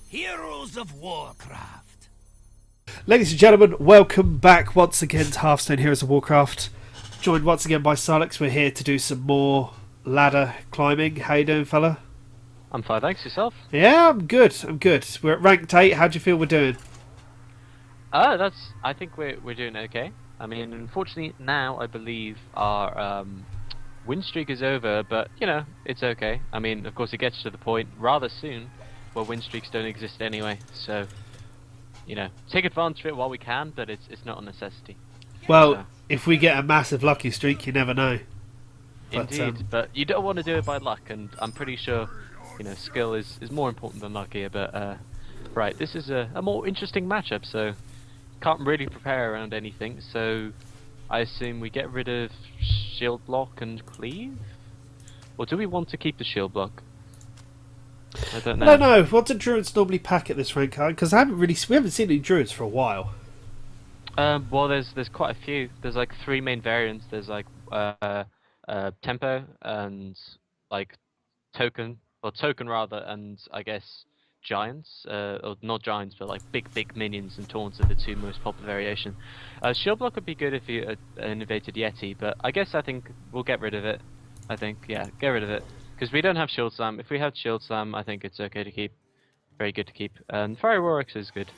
Heroes of Warcraft. Ladies and gentlemen, welcome back once again to Hearthstone Heroes of Warcraft. Joined once again by Sylux. We're here to do some more ladder climbing. How you doing, fella? I'm fine, thanks. Yourself? Yeah, I'm good. We're at ranked 8. How do you feel we're doing? I think we're doing okay. I mean, unfortunately now I believe our win streak is over, but you know it's okay. I mean, of course it gets to the point rather soon where win streaks don't exist anyway. So you know, take advantage of it while we can, but it's not a necessity. Well, So, if we get a massive lucky streak, you never know. But, indeed, but you don't want to do it by luck, and I'm pretty sure you know skill is more important than luck here. But right, this is a more interesting matchup, so can't really prepare around anything. So I assume we get rid of shield block and cleave, or do we want to keep the shield block? I don't know. I don't know. What do druids normally pack at this rank? Because we haven't seen any druids for a while. Well, there's quite a few. There's like 3 main variants. There's like tempo and like token rather, and I guess giants, or not giants, but like big minions and taunts are the 2 most popular variation. Shield block would be good if you innovated Yeti, but I think we'll get rid of it. I think, yeah, get rid of it. Because we don't have Shield Slam. If we have Shield Slam, I think it's okay to keep. Very good to keep. And Fiery Warx is good.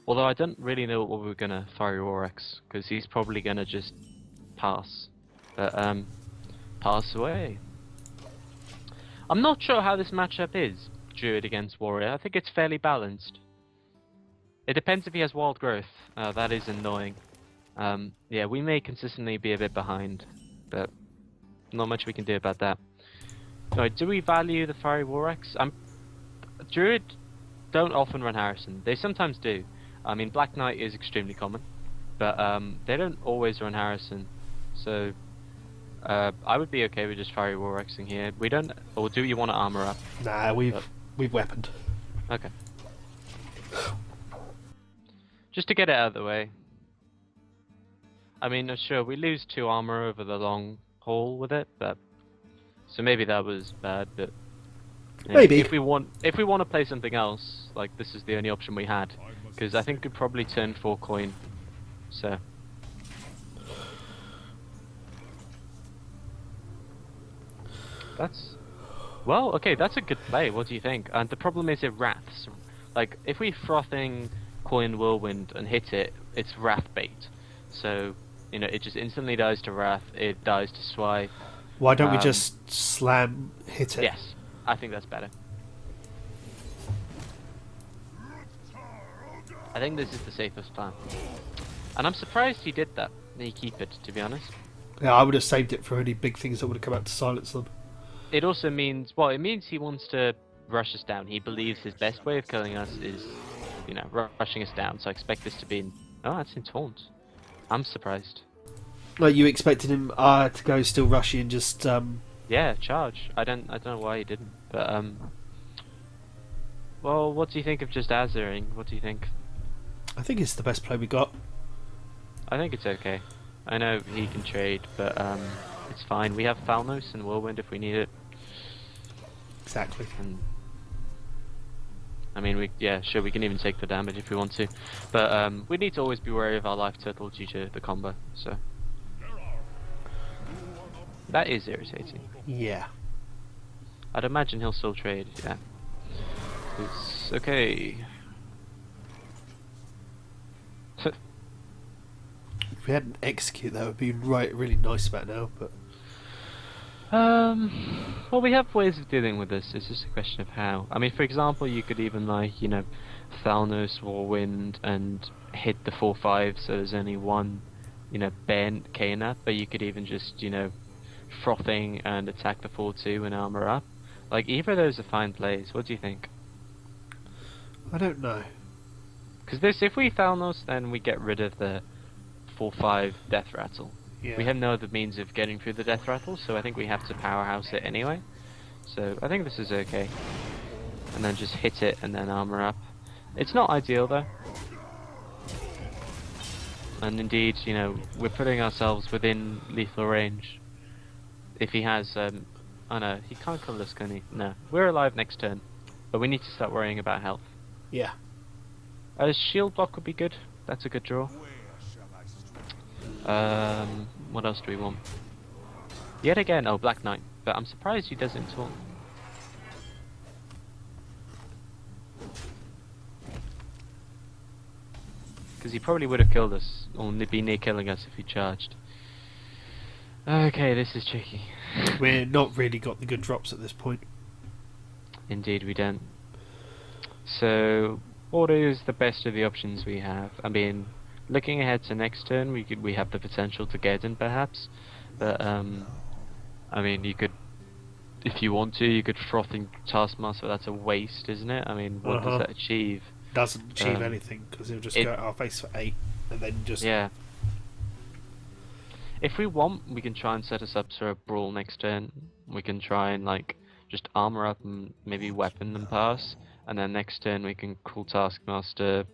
Although I don't really know what we're gonna Fiery Warx, because he's probably gonna just pass. But, pass away. I'm not sure how this matchup is, Druid against Warrior. I think it's fairly balanced. It depends if he has Wild Growth. That is annoying. Yeah, we may consistently be a bit behind, but not much we can do about that. Right, do we value the Fiery Warx? Druid don't often run Harrison. They sometimes do. I mean, Black Knight is extremely common, but they don't always run Harrison. So I would be okay with just Fiery Warxing here. We don't, or do you want to armor up? Nah, we've weaponed. Okay. Just to get it out of the way. I mean, sure, we lose 2 armor over the long haul with it, but so maybe that was bad. But you know, maybe if we want to play something else, like this is the only option we had, because I think we'd probably turn 4 coin. So. Well, okay, that's a good play. What do you think? And the problem is it wraths. Like, if we frothing coin whirlwind and hit it, it's wrath bait. So, you know, it just instantly dies to wrath. It dies to swipe. Why don't we just slam hit it? Yes, I think that's better. I think this is the safest plan. And I'm surprised he did that. He keep it, to be honest. Yeah, I would have saved it for any big things that would have come out to silence them. It also means, well, it means he wants to rush us down. He believes his best way of killing us is, you know, rushing us down. So I expect this to be in... Oh, that's in taunt. I'm surprised. Like, you expected him to go still rushy and just... Yeah, charge. I don't know why he didn't. But, well, what do you think of just Azuring? What do you think? I think it's the best play we got. I think it's okay. I know he can trade, but, it's fine. We have Falnos and Whirlwind if we need it. Exactly. And I mean, we can even take the damage if we want to, but we need to always be wary of our life total due to the combo. So that is irritating. Yeah. I'd imagine he'll still trade. Yeah. It's okay. If we hadn't execute, that would be really nice about now. But well, we have ways of dealing with this. It's just a question of how. I mean, for example, you could even like, you know, Thalnos Warwind and hit the 4/5, so there's only one, you know, bent Kana. But you could even just, you know, frothing and attack the 4/2 and armor up. Like, either of those are fine plays. What do you think? I don't know. Because this, if we Thalnos, then we get rid of the 4/5 Death Rattle. Yeah. We have no other means of getting through the Death Rattle, so I think we have to powerhouse it anyway. So I think this is okay. And then just hit it and then armor up. It's not ideal though. And indeed, you know, we're putting ourselves within lethal range. If he has, oh no, he can't kill us, can he? No. We're alive next turn. but we need to start worrying about health. Yeah. Shield block would be good. That's a good draw. What else do we want? Yet again, oh, Black Knight. But I'm surprised he doesn't talk. Because he probably would have killed us, or be near killing us if he charged. Okay, this is tricky. We're not really got the good drops at this point. Indeed, we don't. So, what is the best of the options we have? I mean, looking ahead to next turn, we have the potential to get in, perhaps. But I mean, you could, if you want to, you could Frothing Taskmaster. That's a waste, isn't it? I mean, what does that achieve? Doesn't achieve anything because he'll just go at our face for 8 and then just If we want, we can try and set us up for a brawl next turn. We can try and like just armor up and maybe weapon and pass, and then next turn we can call Taskmaster,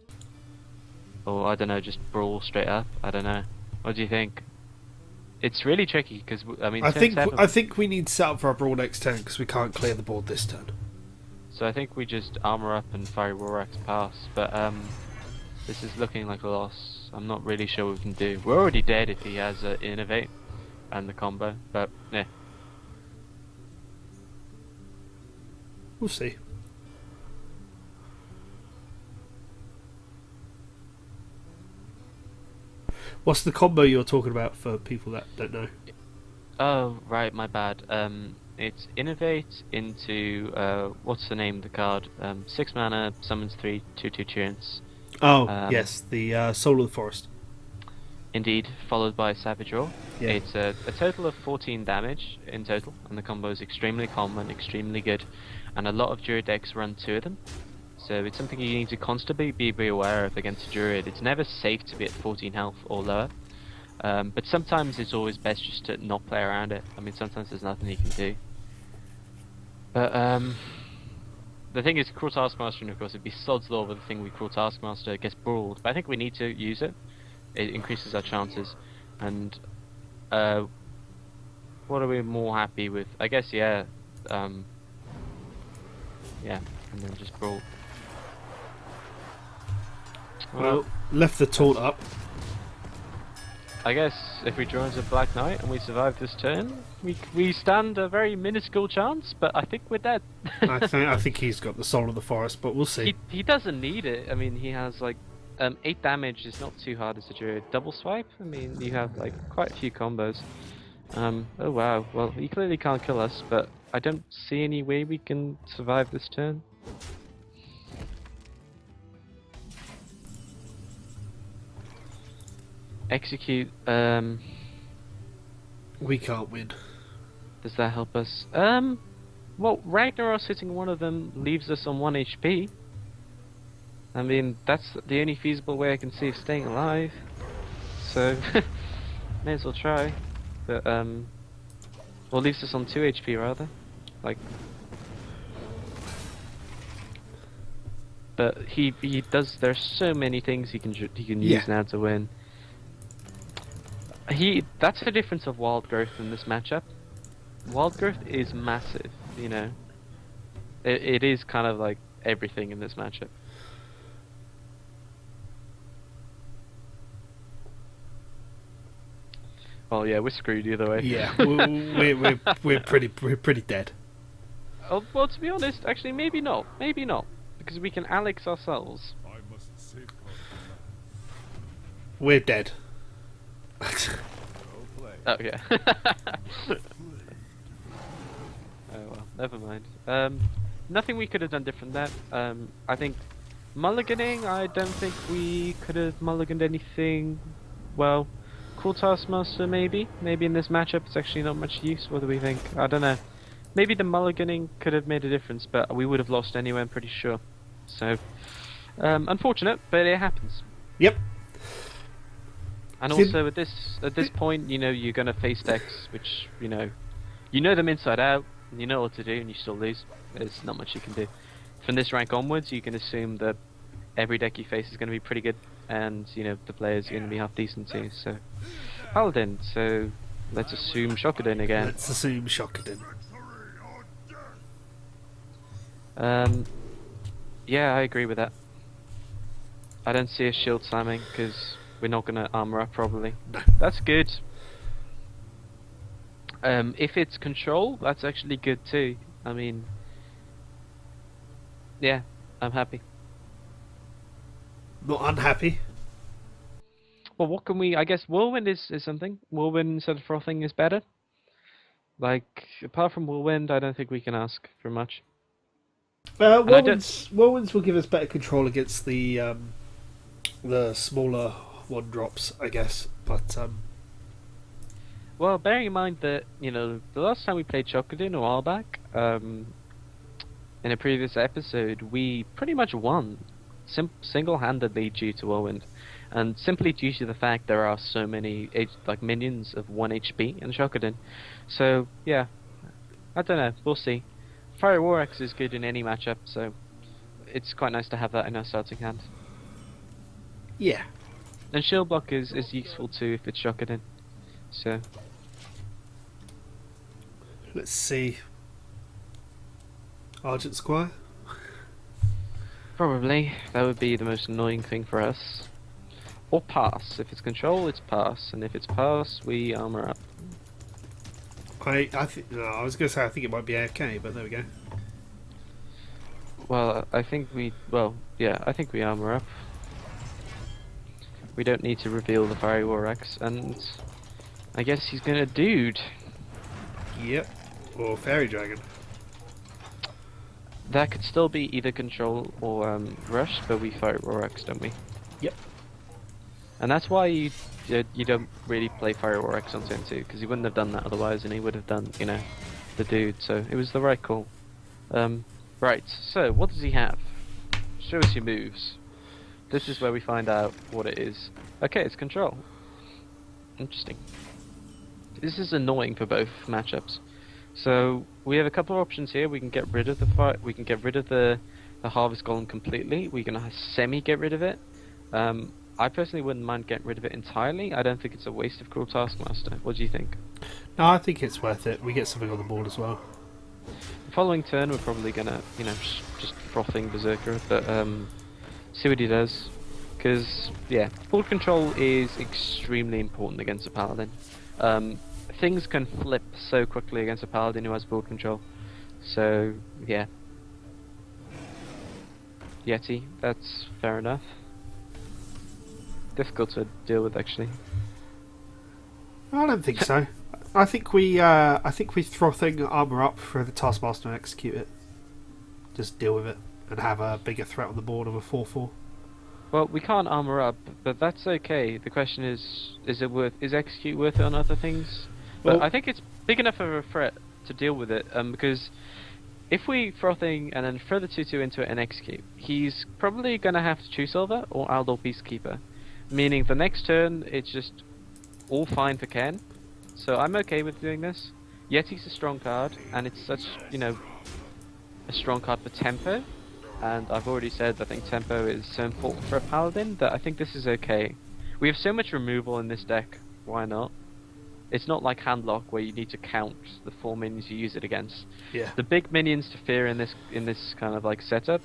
or I don't know, just brawl straight up. I don't know. What do you think? It's really tricky because I mean, I think we need to set up for a brawl next turn because we can't clear the board this turn. So I think we just armor up and Fiery Rorax pass, but this is looking like a loss. I'm not really sure what we can do. We're already dead if he has Innovate and the combo, but yeah. We'll see. What's the combo you're talking about for people that don't know? Oh, right, my bad. It's Innovate into, what's the name of the card? 6 mana, summons 3, 2/2 treants. Oh, yes, the Soul of the Forest. Indeed, followed by Savage Roar. Yeah. It's a total of 14 damage in total, and the combo is extremely common, extremely good, and a lot of Druid decks run 2 of them. So it's something you need to constantly be aware of against a Druid. It's never safe to be at 14 health or lower. But sometimes it's always best just to not play around it. I mean, sometimes there's nothing you can do. But the thing is, Cruel Taskmaster, and of course, it'd be sod's law with the thing we Cruel Taskmaster gets brawled. But I think we need to use it. It increases our chances. And what are we more happy with? I guess, yeah, and then just brawl. Well, left the taunt up. I guess if we draw into Black Knight and we survive this turn, we stand a very minuscule chance, but I think we're dead. I think he's got the Soul of the Forest, but we'll see. He doesn't need it. I mean, he has like 8 damage is not too hard as a Druid. Double swipe, I mean, you have like quite a few combos. Oh wow, well, he clearly can't kill us, but I don't see any way we can survive this turn. Execute, we can't win. Does that help us? Well, Ragnaros hitting one of them leaves us on 1 HP. I mean, that's the only feasible way I can see of staying alive. So, may as well try. But, well, leaves us on 2 HP rather. Like, but he does. There's so many things he can use now to win. That's the difference of Wild Growth in this matchup. Wild Growth is massive, you know. It is kind of like everything in this matchup. Well, yeah, we're screwed either way. Yeah, we're pretty dead. Oh, well, to be honest, actually, maybe not, because we can Alex ourselves. We're dead. Oh yeah. Oh well, never mind. Nothing we could have done different there. I think mulliganing, I don't think we could have mulliganed anything. Well, Cool Taskmaster maybe in this matchup it's actually not much use. What do we think? I don't know. Maybe the mulliganing could have made a difference, but we would have lost anyway, I'm pretty sure. So, unfortunate, but it happens. Yep. And also at this point, you know, you're gonna face decks which, you know them inside out, and you know what to do, and you still lose. There's not much you can do. From this rank onwards, you can assume that every deck you face is gonna be pretty good, and you know the players are gonna be half decent too. So, Paladin. So let's assume Shokadin again. Let's assume Shokadin. Yeah, I agree with that. I don't see a shield slamming because we're not gonna armor up probably. No. That's good. If it's control, that's actually good too. I mean, yeah, I'm happy. Not unhappy. Well, what can we? I guess whirlwind is something. Whirlwind instead of frothing is better. Like apart from whirlwind, I don't think we can ask for much. And I don't. Whirlwinds will give us better control against the smaller one drops, I guess. But Well, bearing in mind that the last time we played Chocodin a while back, in a previous episode, we pretty much won single-handedly due to whirlwind, and simply due to the fact there are so many minions of 1 HP in Chocodin. So yeah, I don't know. We'll see. Fire War Axe is good in any matchup, so it's quite nice to have that in our starting hand. yeah, And Shield Block is useful too if it's Chocodin. So let's see. Argent Squire. probably that would be the most annoying thing for us. Or pass. If it's control, it's pass, and if it's pass, we armor up. I think no, I was going to say I think it might be AFK, but there we go. Well, I think we armor up. We don't need to reveal the Fiery War Axe, and I guess he's gonna dude. Yep. Or Fairy Dragon. That could still be either control or rush, but we Fiery War Axe, don't we? Yep. And that's why you don't really play Fire War X on turn 2, because he wouldn't have done that otherwise, and he would have done, the dude, so it was the right call. Right, so what does he have? Show us your moves. This is where we find out what it is. Okay, it's control. Interesting. This is annoying for both matchups. So we have a couple of options here. We can get rid of the Harvest Golem completely. We can semi get rid of it. I personally wouldn't mind getting rid of it entirely. I don't think it's a waste of Cruel Taskmaster. What do you think? No, I think it's worth it. We get something on the board as well. The following turn we're probably gonna, just frothing Berserker, but see what he does. Because, yeah, board control is extremely important against a Paladin. Things can flip so quickly against a Paladin who has board control. So, yeah. Yeti, that's fair enough. Difficult to deal with, actually. I don't think so. I think we Frothing armor up for the Taskmaster and execute it. Just deal with it and have a bigger threat on the board of a 4/4. Well, we can't armor up, but that's okay. The question is execute worth it on other things? But Well, I think it's big enough of a threat to deal with it, because if we Frothing and then throw the 2/2 into it and execute, he's probably gonna have to True Silver or Aldor Peacekeeper. Meaning the next turn, it's just all fine for Ken. So I'm okay with doing this. Yeti's a strong card, and it's such, a strong card for tempo. And I've already said I think tempo is so important for a Paladin that I think this is okay. We have so much removal in this deck, why not? It's not like Handlock where you need to count the 4 minions you use it against. yeah. The big minions to fear in this kind of like setup,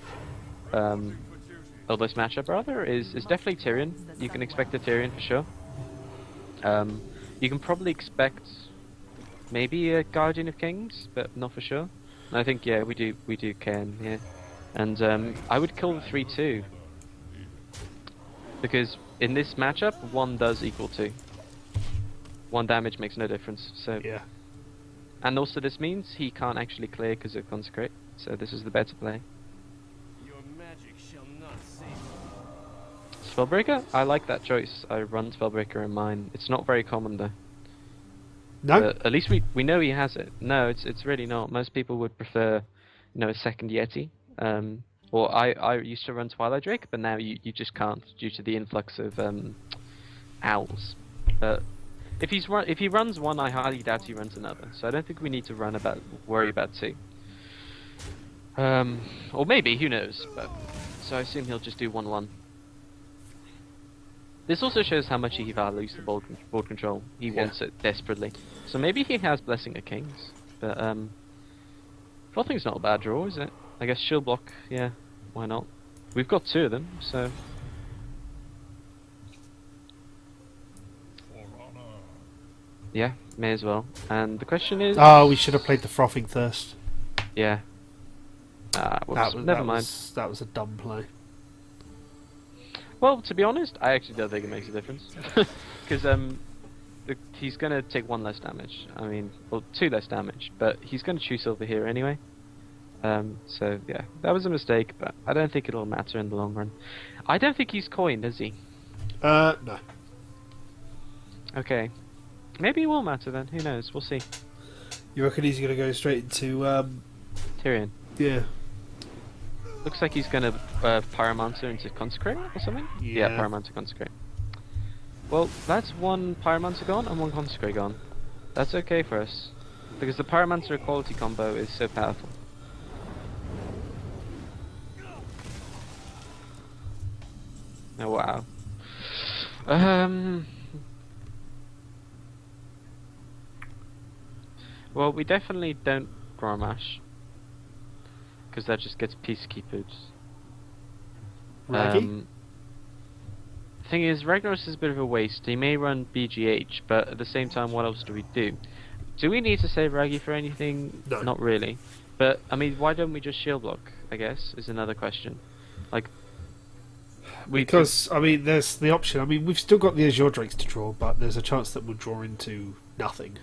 or this matchup rather, is definitely Tyrion. You can expect a Tyrion for sure. You can probably expect maybe a Guardian of Kings, but not for sure. And I think we do Ken, yeah. And I would kill the 3/2 because in this matchup 1 does equal 2. 1 damage makes no difference. So Yeah. and also this means he can't actually clear because of Consecrate. So this is the better play. Spellbreaker? I like that choice. I run Spellbreaker in mine. It's not very common though. No? At least we know he has it. No, it's really not. Most people would prefer, a second Yeti. Or I used to run Twilight Drake, but now you just can't due to the influx of owls. If he runs one, I highly doubt he runs another. So I don't think we need to worry about 2. Or maybe, who knows? But so I assume he'll just do 1/1. This also shows how much he values the board control. He wants it desperately. So maybe he has Blessing of Kings. But Frothing's not a bad draw, is it? I guess Shield Block, yeah. Why not? We've got 2 of them, so... Yeah, may as well. And the question is... Oh, we should have played the Frothing Thirst. Yeah. Whoops, never mind. That was a dumb play. Well, to be honest, I actually don't think it makes a difference. Because he's going to take 1 less damage. I mean, well, 2 less damage. But he's going to choose Silver here anyway. So, yeah, that was a mistake, but I don't think it'll matter in the long run. I don't think he's coined, is he? No. Okay. Maybe it will matter then, who knows, we'll see. You reckon he's going to go straight into, Tyrion. Yeah. Looks like he's going to Pyromancer into Consecrate or something? Yeah, Pyromancer Consecrate. Well, that's 1 Pyromancer gone and 1 Consecrate gone. That's okay for us. Because the Pyromancer equality combo is so powerful. Oh wow. Well, we definitely don't Grommash. Because that just gets Peacekeepers. Raggy? The thing is, Ragnaros is a bit of a waste. He may run BGH, but at the same time, what else do we do? Do we need to save Raggy for anything? No. Not really. But, I mean, why don't we just shield block, I guess, is another question. Like... Because, I mean, there's the option. I mean, we've still got the Azure Drakes to draw, but there's a chance that we'll draw into nothing.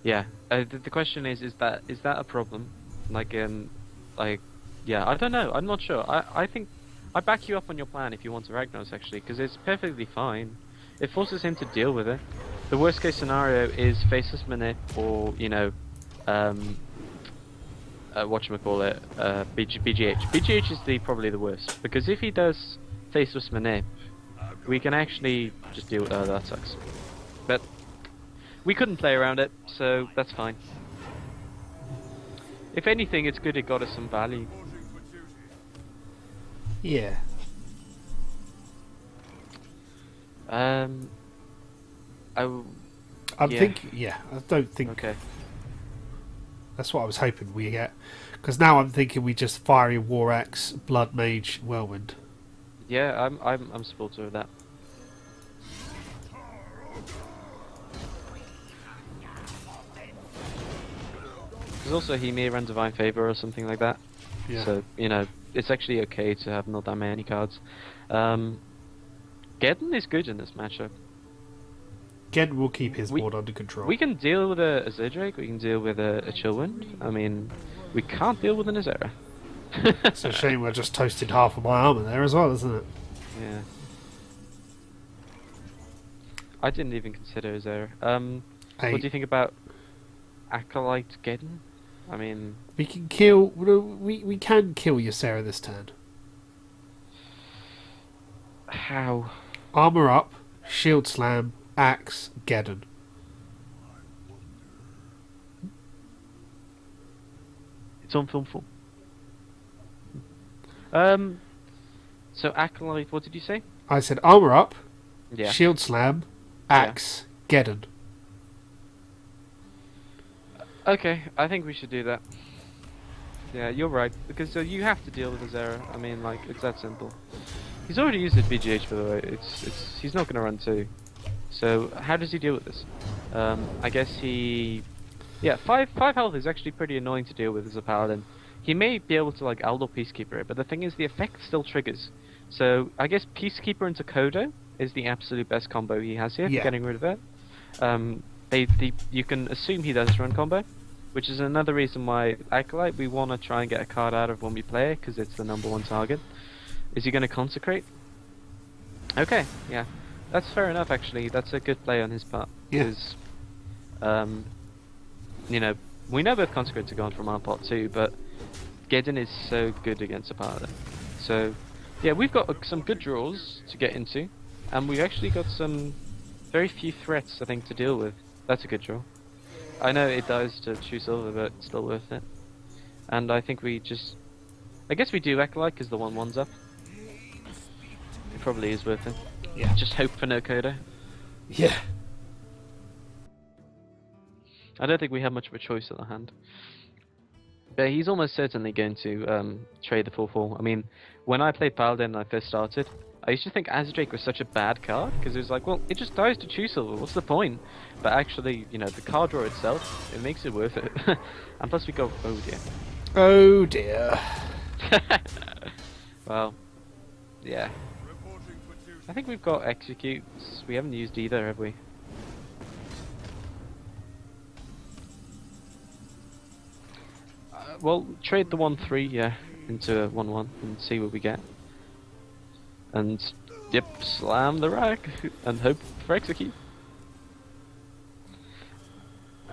Yeah. The question is that a problem? Like, yeah, I don't know. I'm not sure. I think I back you up on your plan if you want to Ragnaros, actually, because it's perfectly fine. It forces him to deal with it. The worst case scenario is Faceless Manip or, you know, whatchamacallit, BGH. BGH is probably the worst, because if he does Faceless Manip, we can actually just deal with... Oh, that sucks. But we couldn't play around it, so that's fine. If anything, it's good it got us some value. Yeah. I'm thinking... Yeah, I don't think... Okay. That's what I was hoping we get. Because now I'm thinking we just Fiery War Axe, Blood Mage, Whirlwind. Yeah, I'm supportive of that. Because also he may run Divine Favor or something like that. Yeah. So, you know, it's actually okay to have not that many cards. Geddon is good in this matchup. Geddon will keep his board under control. We can deal with a Zerdrake, we can deal with a Chillwind. I mean, we can't deal with an Azera. It's a shame we're just toasted half of my armour there as well, isn't it? Yeah. I didn't even consider Azera. What do you think about Acolyte Geddon? I mean... We can kill... We can kill Ysera this turn. How? Armour up, Shield Slam, Axe, Geddon. It's on film full. So Acolyte, what did you say? I said armour up, Yeah. Shield Slam, Axe, Geddon. Okay, I think we should do that. Yeah, you're right, because you have to deal with Azera. I mean, like, it's that simple. He's already used his BGH, by the way. He's not going to run 2. So how does he deal with this? I guess he... Yeah, 5 health is actually pretty annoying to deal with as a paladin. He may be able to like Aldor Peacekeeper it, but the thing is the effect still triggers. So I guess Peacekeeper into Kodo is the absolute best combo he has here, for getting rid of that. You can assume he does run combo, which is another reason why Acolyte we want to try and get a card out of when we play it, because it's the #1 target. Is he going to Consecrate? Okay, yeah. That's fair enough, actually. That's a good play on his part. Because, you know, we know both Consecrates are gone from our pot too, but Geddon is so good against a paladin. So, yeah, we've got some good draws to get into, and we've actually got some very few threats, I think, to deal with. That's a good draw. I know it dies to True Silver, but it's still worth it. And I think we just... I guess we do Acolyte, because the 1/1's up. It probably is worth it. Yeah. Just hope for no Kodo. Yeah. I don't think we have much of a choice in our hand. But he's almost certainly going to trade the 4/4. I mean, when I played Paladin and I first started, I used to think Azdrake was such a bad card because it was like, well, it just dies to True Silver. What's the point? But actually, you know, the card draw itself, it makes it worth it. And plus, we go, oh dear. Oh dear. Well, yeah. I think we've got executes. We haven't used either, have we? Well, trade the 1/3, yeah, into a 1/1 and see what we get. And yep, slam the rack and hope for execute.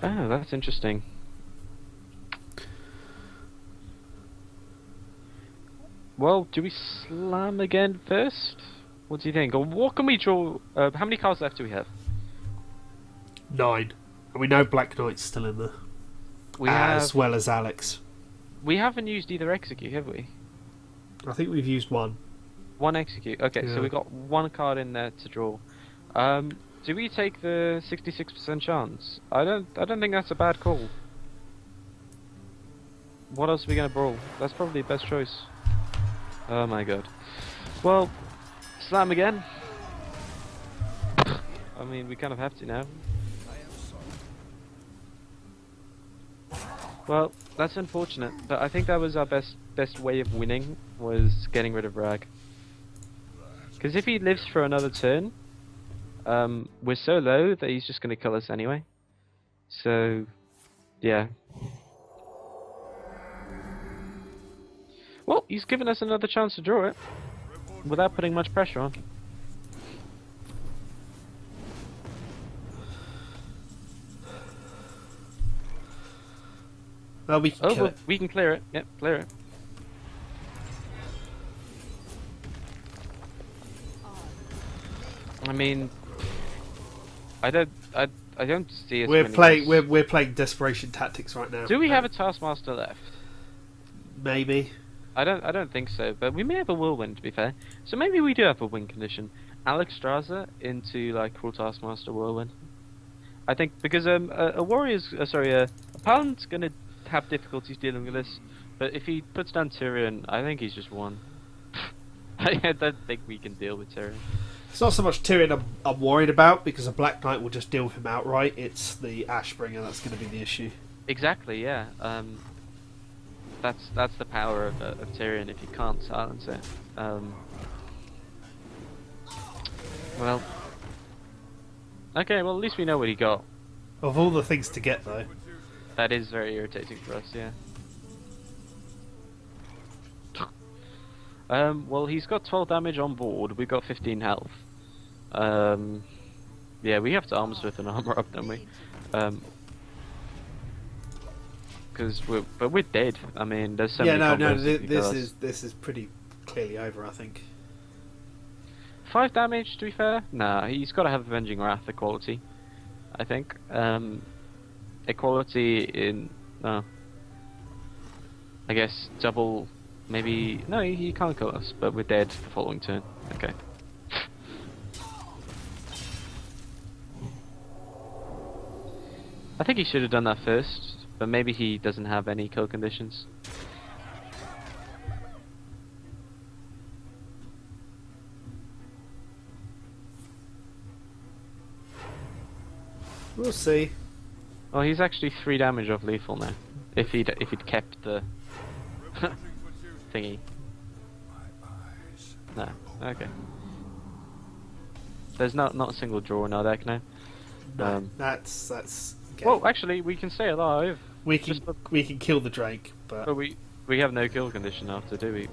Oh, that's interesting. Well, do we slam again first? What do you think? Or what can we draw? How many cards left do we have? 9. And we know Black Knight's still in there. As well as Alex. We haven't used either execute, have we? I think we've used one. One execute. Okay, Yeah. so we've got one card in there to draw. Do we take the 66% chance? I don't think that's a bad call. What else are we gonna brawl? That's probably the best choice. Oh my god. Well, slam again. I mean, we kind of have to now. Well, that's unfortunate, but I think that was our best way of winning, was getting rid of Rag. Because if he lives for another turn, we're so low that he's just going to kill us anyway. So, yeah. Well, he's given us another chance to draw it, without putting much pressure on. Well, we can kill it. We can clear it. Yep, clear it. I mean, I don't see us winning this. We're playing desperation tactics right now. Do we have a Taskmaster left? Maybe. I don't think so, but we may have a whirlwind, to be fair. So maybe we do have a win condition. Alex Straza into like Cruel Taskmaster whirlwind. I think because a Paladin's gonna have difficulties dealing with this, but if he puts down Tyrion, I think he's just won. I don't think we can deal with Tyrion. It's not so much Tyrion I'm worried about, because a Black Knight will just deal with him outright. It's the Ashbringer that's going to be the issue. Exactly, yeah. That's the power of Tyrion if you can't silence it. Well, okay. Well, at least we know what he got. Of all the things to get, though. That is very irritating for us, yeah. Well, he's got 12 damage on board. We've got 15 health. Yeah, we have to Armsmith and armor up, don't we? Because we're dead. I mean, there's so many combos. This is pretty clearly over, I think. 5 damage, to be fair. Nah, he's got to have Avenging Wrath equality, I think. Equality in I guess double. Maybe no, he can't kill us, but we're dead the following turn. Okay. I think he should have done that first, but maybe he doesn't have any kill conditions. We'll see. Well, he's actually 3 damage off lethal now. If he'd kept the thingy. No. Okay. There's not a single draw in our deck now. No, that's. Okay. Well, actually, we can stay alive. We can kill the Drake, but we have no kill condition after, do we?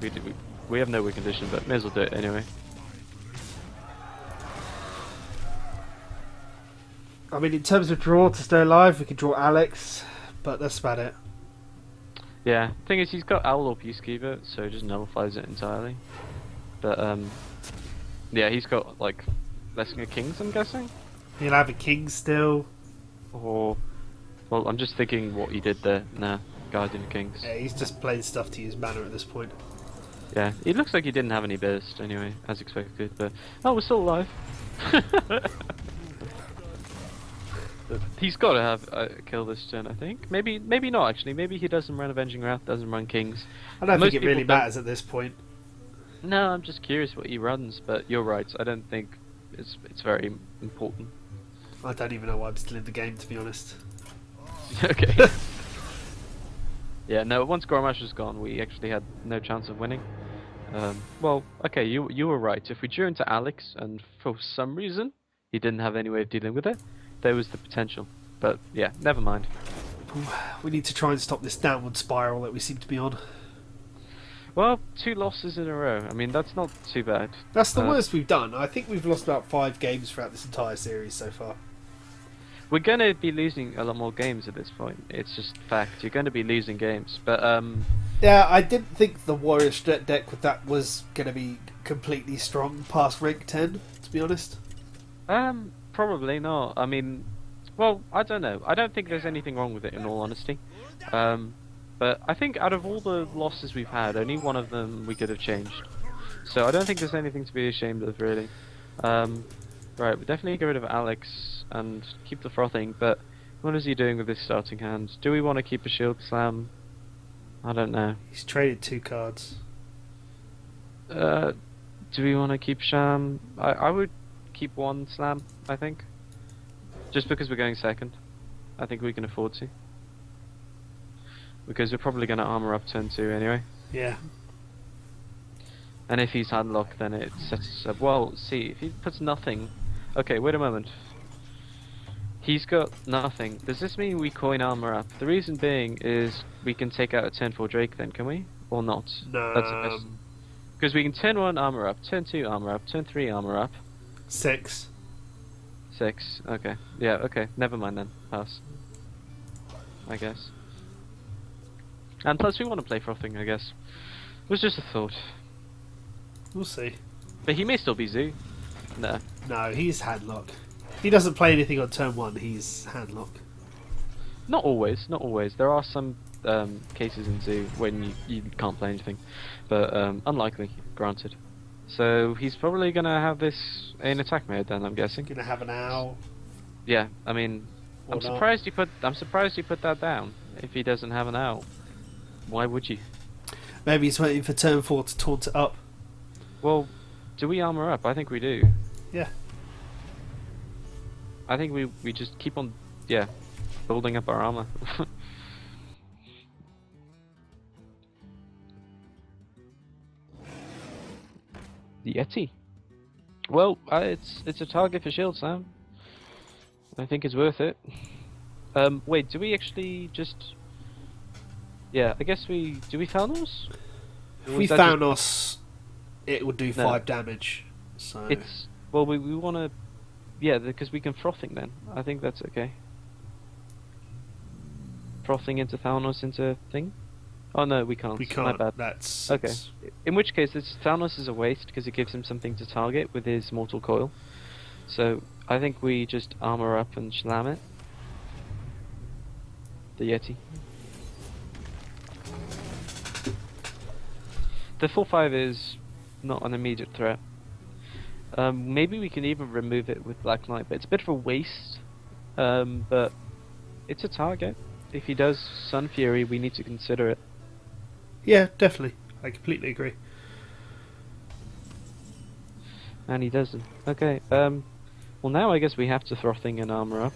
We have no win condition, but may as well do it anyway. I mean, in terms of draw to stay alive, we could draw Alex, but that's about it. Yeah, thing is, he's got Owl or Peacekeeper, so it just nullifies it entirely. But yeah, he's got like Blessing of Kings, I'm guessing. He'll have a king still. Or, well, I'm just thinking what he did there. Nah, Guardian of Kings. Yeah, he's just playing stuff to use mana at this point. Yeah, it looks like he didn't have any burst anyway, as expected. But oh, we're still alive. He's got to have a kill this turn, I think. Maybe not actually. Maybe he doesn't run Avenging Wrath, doesn't run Kings. I don't Most think it really people don't- matters at this point. No, I'm just curious what he runs, but you're right. I don't think it's very important. I don't even know why I'm still in the game, to be honest. Okay. Yeah, no. Once Gormash was gone, we actually had no chance of winning. Well, okay, you were right. If we drew into Alex, and for some reason he didn't have any way of dealing with it, there was the potential. But yeah, never mind. We need to try and stop this downward spiral that we seem to be on. Well, 2 losses in a row. I mean, that's not too bad. That's the worst we've done. I think we've lost about 5 games throughout this entire series so far. We're going to be losing a lot more games at this point. It's just fact. You're going to be losing games. But, Yeah, I didn't think the Warrior Strat deck with that was going to be completely strong past rank 10, to be honest. probably not. I mean, well, I don't know. I don't think there's anything wrong with it, in all honesty. But I think out of all the losses we've had, only one of them we could have changed. So I don't think there's anything to be ashamed of, really. Right, we'll definitely get rid of Alex and keep the frothing, but what is he doing with his starting hand? Do we want to keep a shield slam? I don't know. He's traded 2 cards. Do we want to keep Sham? I would keep 1 slam, I think. Just because we're going second. I think we can afford to. Because we're probably going to armor up turn 2 anyway. Yeah. And if he's handlock, then it sets us up. Well, see, if he puts nothing... Okay, wait a moment. He's got nothing. Does this mean we coin armor up? The reason being is we can take out a turn 4 Drake then, can we? Or not? No. That's the question. Because we can turn 1 armor up, turn 2 armor up, turn 3 armor up. 6. 6, okay. Yeah, okay. Never mind then. Pass. I guess. And plus we want to play frothing, I guess. It was just a thought. We'll see. But he may still be Zoo. No. No, he's handlock. If he doesn't play anything on turn 1, he's handlock. Not always, not always. There are some cases in Zoo when you can't play anything. But unlikely, granted. So he's probably going to have this in attack mode then, I'm guessing. Gonna have an owl. Yeah, I mean, Or I'm not. surprised you put that down if he doesn't have an owl. Why would you? Maybe he's waiting for turn 4 to taunt it up. Well, do we armor up? I think we do. Yeah. I think we just keep on, yeah, building up our armor. The Yeti. Well, it's a target for shield, Sam. I think it's worth it. Wait, do we actually just? Yeah, I guess do we Thanos? If Or we was that just- Thanos, it would do No. 5 damage. So It's well, we want to, yeah, because we can frothing then. I think that's okay. Frothing into Thanos into thing. Oh no, we can't. we My can't. bad. That's Okay. In which case, Thanos is a waste because it gives him something to target with his Mortal Coil. So I think we just armor up and slam it. The Yeti. The 4/5 is not an immediate threat. Maybe we can even remove it with Black Knight, but it's a bit of a waste. But it's a target. If he does Sun Fury, we need to consider it. Yeah, definitely. I completely agree. And he doesn't. Okay, well now I guess we have to Frothing and armor up.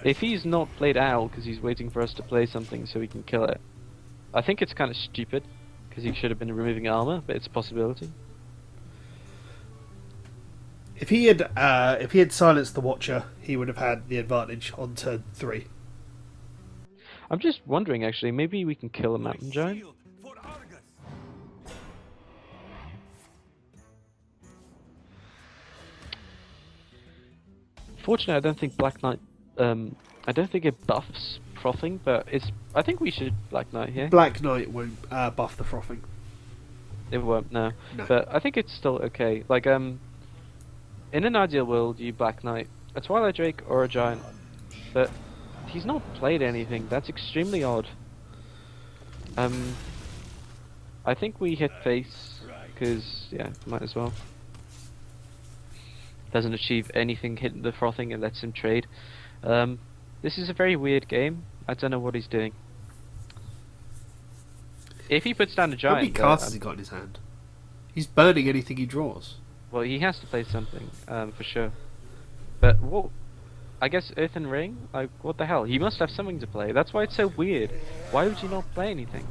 If he's not played Owl because he's waiting for us to play something so we can kill it, I think it's kind of stupid because he should have been removing armor, but it's a possibility. If he had silenced the Watcher, he would have had the advantage on turn 3. I'm just wondering actually, maybe we can kill a Mountain Giant? Fortunately, I don't think Black Knight. I don't think it buffs Frothing, but I think we should Black Knight here. Black Knight won't buff the frothing. It won't, no. No. But I think it's still okay. Like, in an ideal world, you Black Knight a Twilight Drake or a Giant, but he's not played anything. That's extremely odd. I think we hit face because yeah, might as well. Doesn't achieve anything hitting the Frothing and lets him trade. This is a very weird game. I don't know what he's doing. If he puts down a How many giant, cards has he got in his hand? He's burning anything he draws. well, he has to play something, for sure. But what? I guess Earthen Ring? Like, what the hell? He must have something to play. That's why it's so weird. Why would you not play anything?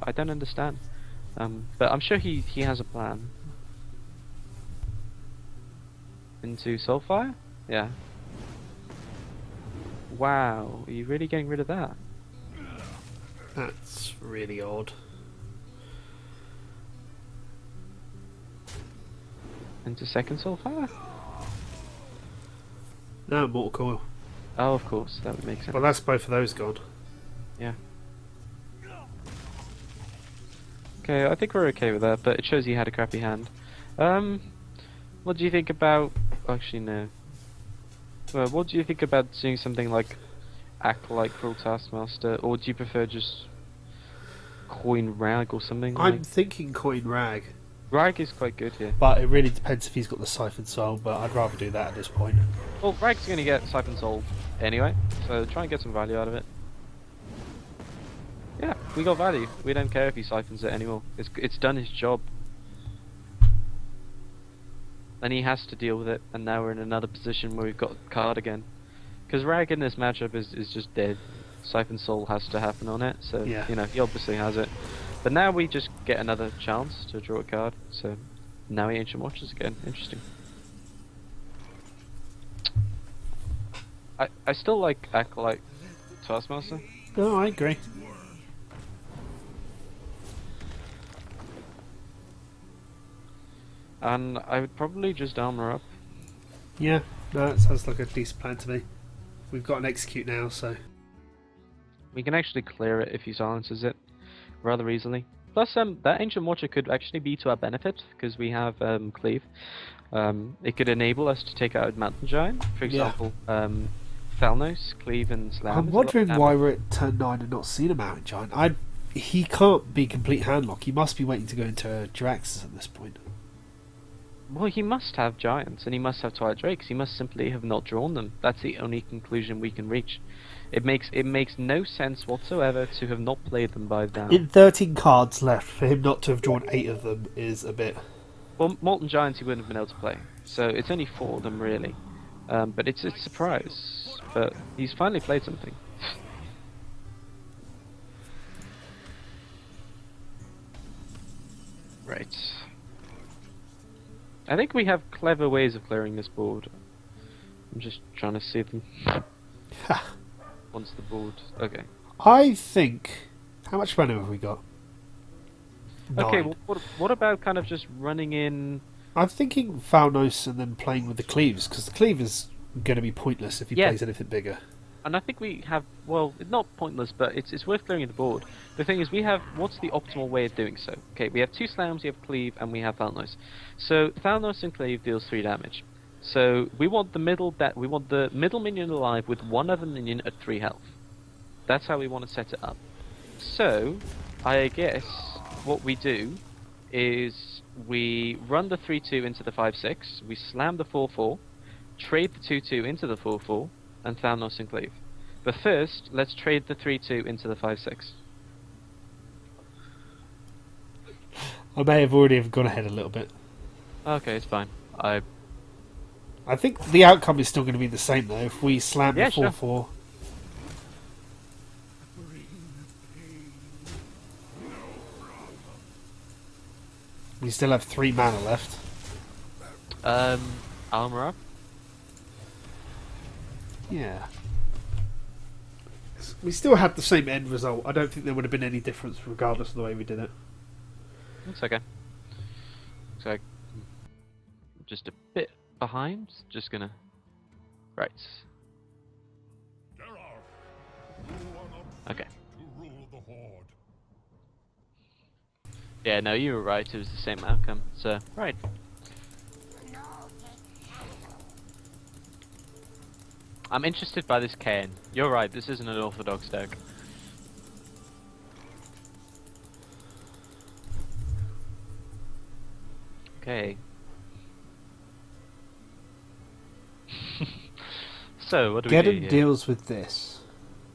I don't understand. But I'm sure he has a plan. Into Soulfire? Yeah. Wow, are you really getting rid of that? That's really odd. Into second Soulfire? No, Mortal Coil. Oh, of course, that would make sense. Well, that's both of those gone. Yeah. Okay, I think we're okay with that, but it shows he had a crappy hand. What do you think about... Actually, no. Well, what do you think about doing something like Acolyte Cruel Taskmaster, or do you prefer just Coin Rag or something? I'm thinking Coin Rag. Rag is quite good here. But it really depends if he's got the Siphon Soul, but I'd rather do that at this point. Well, Rag's going to get Siphon Soul anyway, so try and get some value out of it. Yeah, we got value. We don't care if he siphons it anymore. It's done his job. And he has to deal with it, and now we're in another position where we've got a card again. Because Rag in this matchup is just dead. Siphon Soul has to happen on it, so, Yeah. you know, he obviously has it. But now we just get another chance to draw a card, so now he Ancient Watches again. Interesting. I still like Acolyte Taskmaster. No, I agree. And I would probably just armor up. Yeah, no, that sounds like a decent plan to me. We've got an execute now, so... We can actually clear it if he silences it rather easily. Plus, that Ancient Watcher could actually be to our benefit, because we have Cleave. It could enable us to take out a Mountain Giant, for example. Thalnos, Cleave, and Slam. I'm wondering why we're at turn 9 and not seeing a Mountain Giant. He can't be complete handlock. He must be waiting to go into Jiraxis at this point. Well, he must have Giants, and he must have Twilight Drakes. He must simply have not drawn them. That's the only conclusion we can reach. It makes no sense whatsoever to have not played them by now. In 13 cards left, for him not to have drawn 8 of them is a bit... Well, Molten Giants he wouldn't have been able to play, so it's only 4 of them really. But it's a surprise. But he's finally played something. Right. I think we have clever ways of clearing this board. I'm just trying to see them. Once the board... Okay. I think... How much mana have we got? Okay, 9. well, what about kind of just running in... I'm thinking Thalnos and then playing with the Cleaves, because the Cleave is going to be pointless if he plays anything bigger. And I think we have... Well, it's not pointless, but it's worth clearing the board. The thing is, we have... What's the optimal way of doing so? Okay, we have 2 Slams, we have Cleave, and we have Thalnos. So, Thalnos and Cleave deals 3 damage. So, we want the middle minion alive with 1 other minion at 3 health. That's how we want to set it up. So, I guess what we do is we run the 3-2 into the 5-6, we slam the 4-4, trade the 2-2 into the 4-4, and Thalnos and Cleave. But first, let's trade the 3-2 into the 5-6. I may have already gone ahead a little bit. Okay, it's fine. I think the outcome is still going to be the same though. If we slam the 4-4, sure. we still have 3 mana left. Armor up. Yeah. We still had the same end result. I don't think there would have been any difference regardless of the way we did it. It's okay. Looks like just a bit behind. Just gonna... Right. Okay. Yeah, no, you were right. It was the same outcome. So, right. I'm interested by this Cairn. You're right, this isn't an orthodox deck. Okay. So, what do we do Geddon here? deals with this.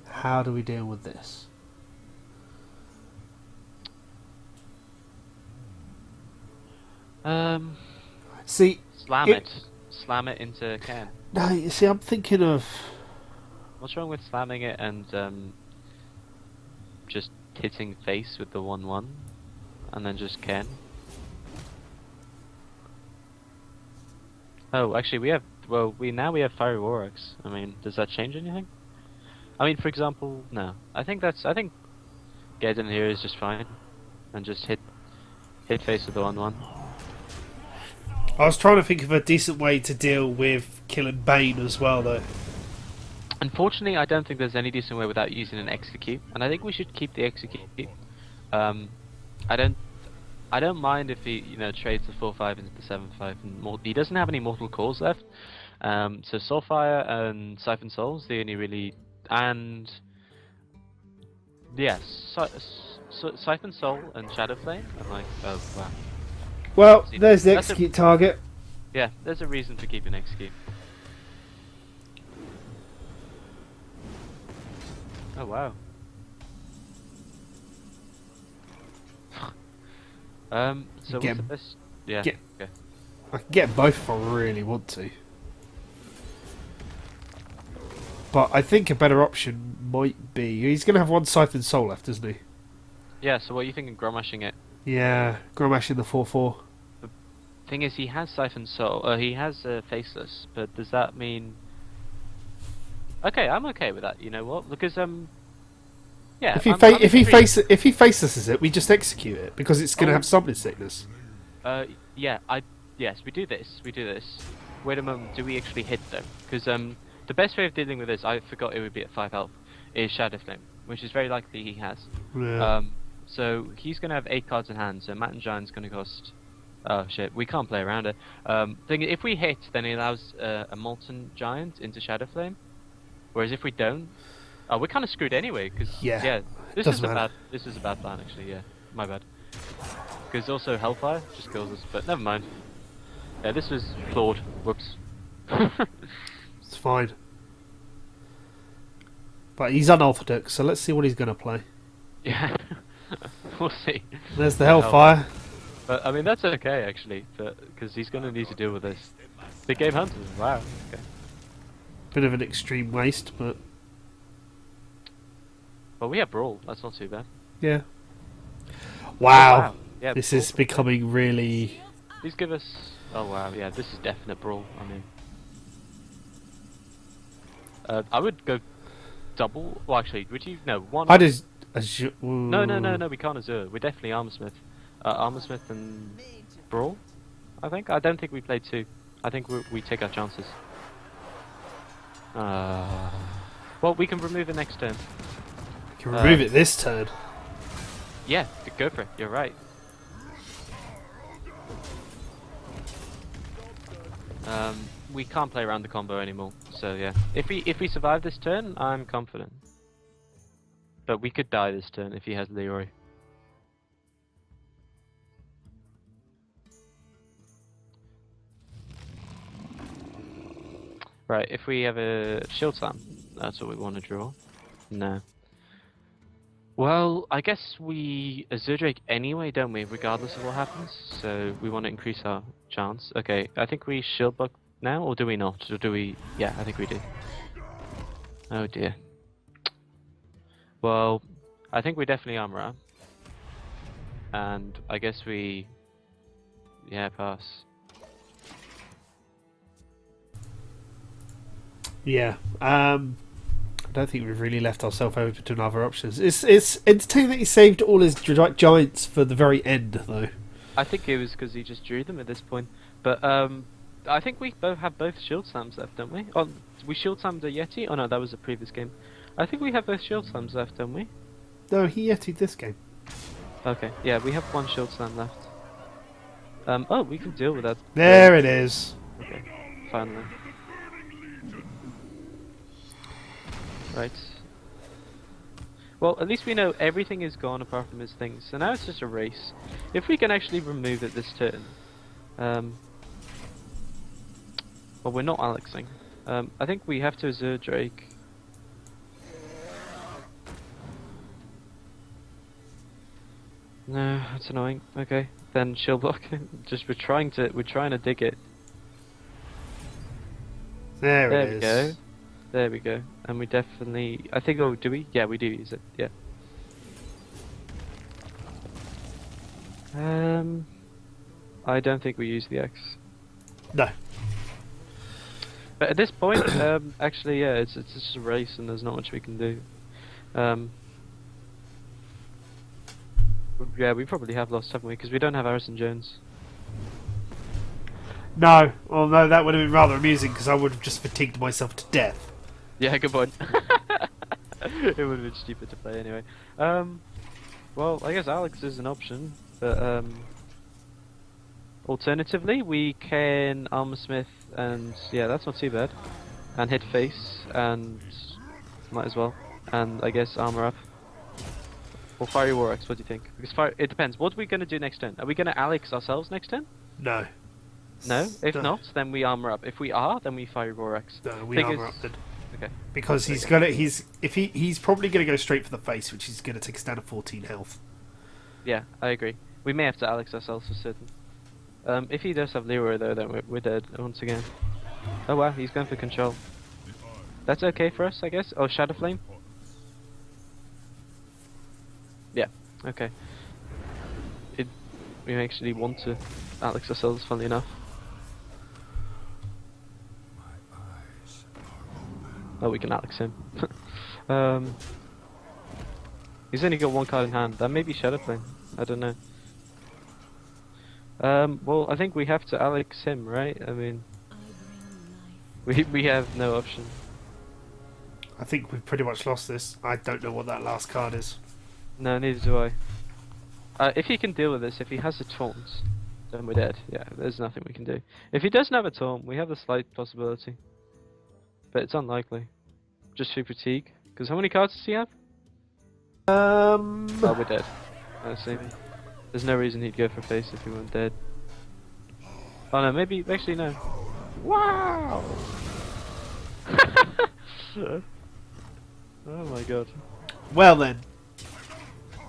How do we deal with this? See, Slam it. Slam it into Ken. no, you see, I'm thinking of. What's wrong with slamming it and just hitting face with the 1/1, and then just Ken? Oh, actually, we have. Well, we have Fiery Warrocks. I mean, does that change anything? I mean, for example, no. I think Geddon here is just fine, and just hit face with the 1/1. I was trying to think of a decent way to deal with killing Bane as well, though. Unfortunately, I don't think there's any decent way without using an execute, and I think we should keep the execute. I don't mind if he, trades the 4/5 into the 7/5. And he doesn't have any mortal cores left, so Soulfire and Siphon Soul's the only really, and yes, Siphon Soul and Shadowflame. I'm like, oh wow. Well, See, there's the that's execute target. Yeah, there's a reason for keeping execute. Oh wow. So what's the best? Yeah. Okay. I can get both if I really want to. But I think a better option might be... He's going to have one Siphon Soul left, isn't he? Yeah, so what are you thinking, Gromashing it? Yeah, Gromashing the 4/4. The thing is, he has Siphon Soul, he has Faceless, but does that mean... Okay, I'm okay with that, you know what? Because, yeah... If he facelesses it, we just execute it, because it's going to have Summoning Sickness. Yeah, yes, we do this. Wait a moment, do we actually hit though? Because the best way of dealing with this, I forgot it would be at 5 health, is Shadowflame, which is very likely he has. Yeah. So he's going to have 8 cards in hand, so Mountain Giant's going to cost... Oh shit, we can't play around it. If we hit, then he allows a Molten Giant into Shadowflame, whereas if we don't... Oh, we're kind of screwed anyway, because... Yeah, this is a bad plan actually, yeah. My bad. Because also Hellfire just kills us, but never mind. Yeah, this was flawed. Whoops. It's fine. But he's unorthodox, so let's see what he's going to play. Yeah, we'll see. There's the Hellfire. But I mean, that's okay actually, because he's going to need to deal with this. Big Game Hunters, wow. Okay. Bit of an extreme waste, but... Well, we have Brawl, that's not too bad. Yeah. Wow. Oh, wow. Yeah, this Brawl. is becoming really... Please give us... Oh wow, yeah, this is definite Brawl, I mean... I would go double... Well, actually, would you... No, one... I just... No, we can't Azure. We're definitely Armorsmith. Armorsmith and Brawl, I think? I don't think we played 2. I think we take our chances. Well, we can remove it next turn. We can remove it this turn. Yeah, go for it. You're right. We can't play around the combo anymore, so yeah. If we survive this turn, I'm confident. But we could die this turn if he has Leroy. Right, if we have a Shield Slam, that's what we want to draw. No. Well, I guess we Azure Drake anyway, don't we? Regardless of what happens. So we want to increase our chance. Okay, I think we Shield Bug now, or do we not? Or do we? Yeah, I think we do. Oh dear. Well, I think we definitely Armor Up. And I guess we... Yeah, pass. Yeah. I don't think we've really left ourselves open to other options. It's entertaining that he saved all his giants for the very end, though. I think it was because he just drew them at this point. But I think we have both Shield Slams left, don't we? Oh, we Shield Slammed a Yeti? Oh no, that was a previous game. I think we have both Shield Slams left, don't we? No, he Yeti'd this game. Okay, yeah, we have one Shield Slam left. Oh, we can deal with that. There it is. Okay, finally. Right. Well, at least we know everything is gone apart from his things, so now it's just a race. If we can actually remove it this turn... well, we're not Alexing. I think we have to Azure Drake. No, that's annoying. Okay, then shield block. Just we're trying to dig it. There There it we is. go. There we go. And we definitely, I think. Oh, do we? Yeah, we do use it. Yeah. I don't think we use the X. No. But at this point, actually, yeah, it's just a race, and there's not much we can do. Yeah, we probably have lost, haven't we? Because we don't have Harrison Jones. No. Well, no, that would have been rather amusing because I would have just fatigued myself to death. Yeah, good point. It would have been stupid to play anyway. Well, I guess Alex is an option, but alternatively, we can Armor Smith, and yeah, that's not too bad. And hit face, and might as well. And I guess armor up. Or Fiery War Axe, what do you think? Because it depends. What are we going to do next turn? Are we going to Alex ourselves next turn? No. No? If No. not, then we armor up. If we are, then we Fiery War Axe. No, we Thing armor is- up then. Okay. Because he's probably gonna go straight for the face, which is gonna take us down to 14 health. Yeah, I agree. We may have to Alex ourselves for certain. If he does have Leroy though, then we're dead once again. Oh wow, he's going for control. That's okay for us, I guess. Oh, Shadow Flame? Yeah, okay. We actually want to Alex ourselves, funnily enough. Oh, we can Alex him. He's only got one card in hand. That may be Shadow Flame. I don't know. Well, I think we have to Alex him, right? I mean, we have no option. I think we've pretty much lost this. I don't know what that last card is. No, neither do I. If he can deal with this, if he has a taunt, then we're dead. Yeah, there's nothing we can do. If he doesn't have a taunt, we have a slight possibility. But it's unlikely. Just through fatigue. Because how many cards does he have? Oh, we're dead. Honestly. There's no reason he'd go for face if he weren't dead. Oh no, maybe, actually no. Wow! Oh my god. Well then,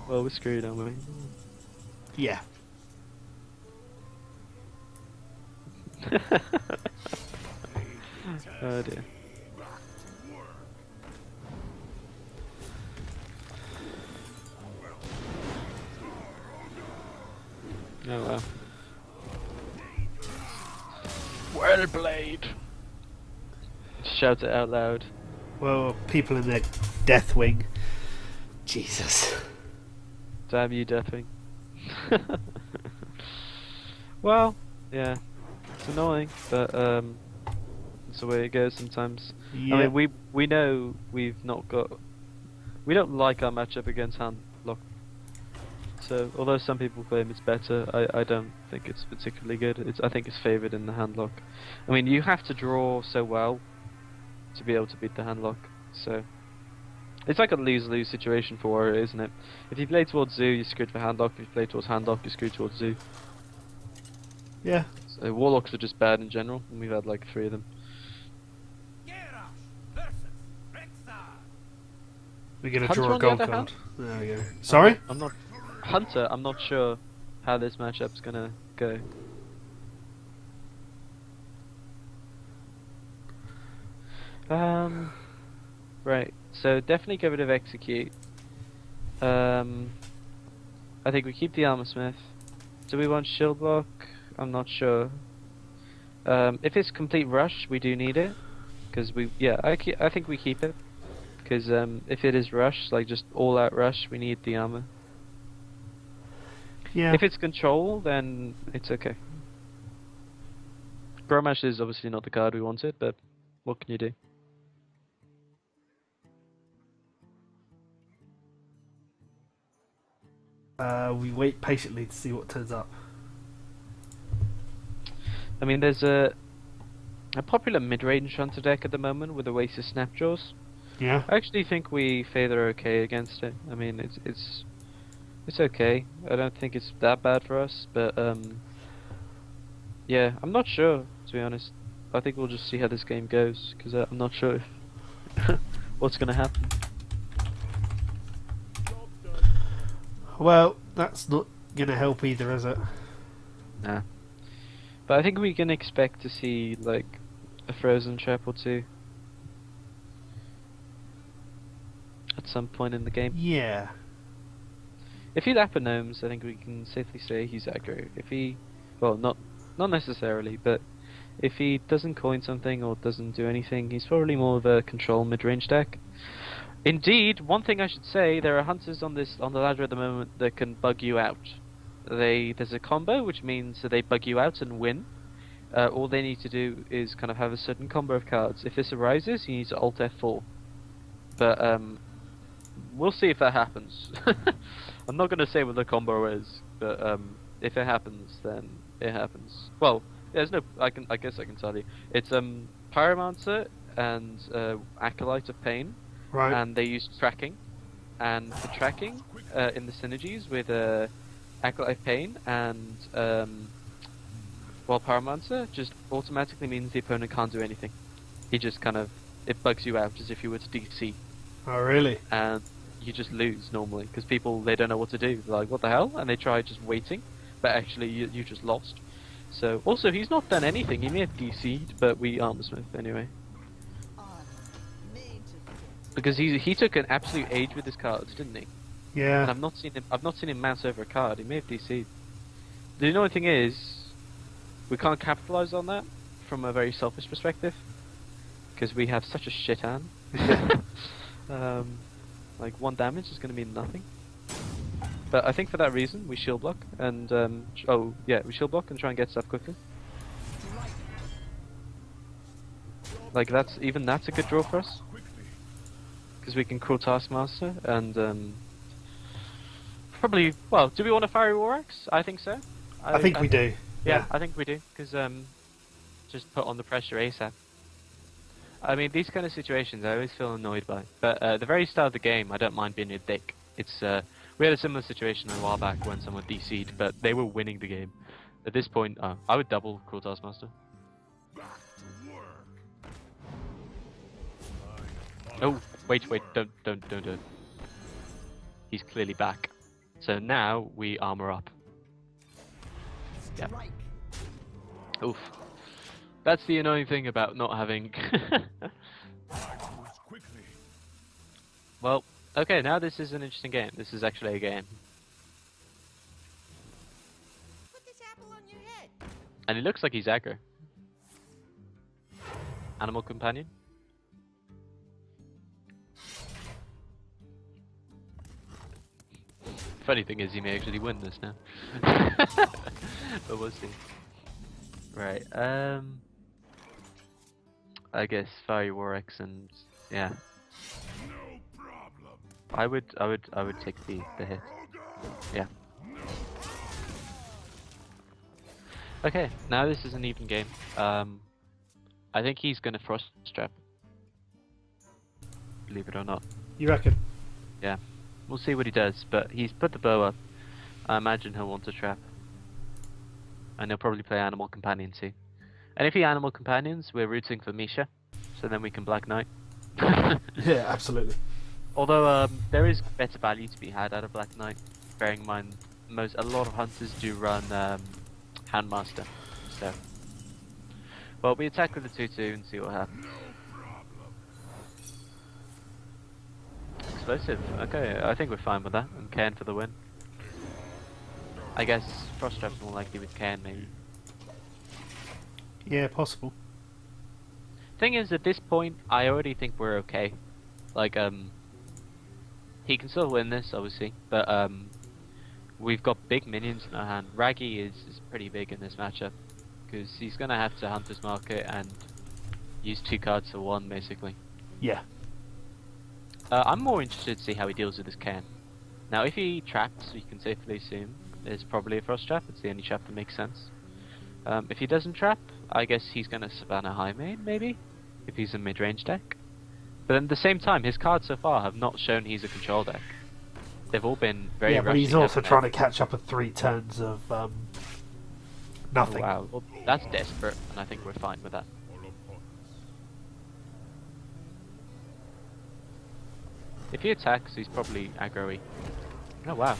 Well, we're screwed, aren't we? yeah. Oh dear. Oh wow. Well played. Shout it out loud. Well, people in their Deathwing. Jesus. Damn you, Deathwing. Well, yeah. It's annoying, but it's the way it goes sometimes. Yeah. I mean, we know we've not got. We don't like our matchup against Handlock. So, although some people claim it's better, I don't think it's particularly good. I think it's favoured in the Handlock. I mean, you have to draw so well to be able to beat the Handlock. So, it's like a lose-lose situation for Warrior, isn't it? If you play towards Zoo, you're screwed for Handlock. If you play towards Handlock, you're screwed towards Zoo. Yeah. So, Warlocks are just bad in general, and we've had like 3 of them. We're gonna Hunter draw a on the gold other card. hand? There we go. Sorry? I'm not Hunter. I'm not sure how this matchup's gonna go. Right. So definitely get rid of Execute. I think we keep the Armor Smith. Do we want Shield Block? I'm not sure. If it's complete rush, we do need it, because I think we keep it. Because if it is rush, like just all out rush, we need the armor. Yeah. If it's control, then it's okay. Grommash is obviously not the card we wanted, but what can you do? We wait patiently to see what turns up. I mean, there's a popular mid-range hunter deck at the moment with Oasis Snapjaws. Yeah. I actually think we favour okay against it. I mean, it's okay. I don't think it's that bad for us, but yeah, I'm not sure, to be honest. I think we'll just see how this game goes, because I'm not sure if what's going to happen. Well, that's not going to help either, is it? Nah. But I think we can expect to see, like, a frozen trap or two. At some point in the game. Yeah. If he Lapper Gnomes, I think we can safely say he's aggro. If he... Well, not necessarily, but if he doesn't coin something or doesn't do anything, he's probably more of a control mid-range deck. Indeed, one thing I should say, there are hunters on the ladder at the moment that can bug you out. There's a combo, which means that they bug you out and win. All they need to do is kind of have a certain combo of cards. If this arises, you need to Alt F4. But we'll see if that happens. I'm not going to say what the combo is, but if it happens, then it happens. Well, there's no. I guess I can tell you. It's Pyromancer and Acolyte of Pain. Right. And they use tracking, and the tracking in the synergies with Acolyte Pain and Pyromancer just automatically means the opponent can't do anything. He just kind of it bugs you out as if you were to DC, Oh, really? and you just lose normally because people they don't know what to do. They're like, what the hell? And they try just waiting, but actually you just lost. So also he's not done anything. He may have DC'd, but we Armorsmith anyway. Because he took an absolute age with his cards, didn't he? And Yeah. I've not seen him mouse over a card. He may have DC'd. The only thing is, we can't capitalize on that from a very selfish perspective, because we have such a shit hand. Like 1 damage is going to mean nothing. But I think for that reason we shield block and we shield block and try and get stuff quickly. Like that's a good draw for us. Because we can crawl Taskmaster and probably, well, do we want a Fiery War Axe? I think so. I think we do. Yeah, I think we do, because just put on the pressure ASAP. I mean, these kind of situations I always feel annoyed by, but at the very start of the game I don't mind being a dick. It's we had a similar situation a while back when someone DC'd, but they were winning the game. At this point, I would double Cruel Taskmaster. Oh, wait, don't do it. He's clearly back. So now we armor up. Yeah. Oof. That's the annoying thing about not having... Well, okay, now this is an interesting game. This is actually a game. Put this apple on your head. And it looks like he's aggro. Animal Companion. Funny thing is, he may actually win this now. But we'll see. Right, I guess Fiery War Axe and yeah. No problem. I would take the hit. Yeah. Okay, now this is an even game. I think he's gonna Frost Trap. Believe it or not. You reckon? Yeah. We'll see what he does, but he's put the bow up. I imagine he'll want to trap. And he'll probably play Animal Companion too. And if he Animal Companions, we're rooting for Misha, so then we can Black Knight. Yeah, absolutely. Although there is better value to be had out of Black Knight, bearing in mind a lot of hunters do run Handmaster. So, well, we attack with the 2/2 and see what happens. Explosive. Okay, I think we're fine with that. And Cairn for the win. I guess Frost Trap's more likely with Cairn, maybe. Yeah, possible. Thing is, at this point, I already think we're okay. Like, he can still win this, obviously, but we've got big minions in our hand. Raggy is pretty big in this matchup, because he's gonna have to Hunter's Market and use 2 cards for 1, basically. Yeah. I'm more interested to see how he deals with his Cairn. Now, if he traps, you can safely assume there's probably a Frost Trap. It's the only trap that makes sense. If he doesn't trap, I guess he's going to Savannah High Main, maybe? If he's a mid-range deck. But at the same time, his cards so far have not shown he's a control deck. They've all been very Yeah, but he's rushy, also haven't trying they? to catch up with 3 turns of nothing. Oh, wow, well, that's desperate, and I think we're fine with that. If he attacks, he's probably aggro-y. Oh wow.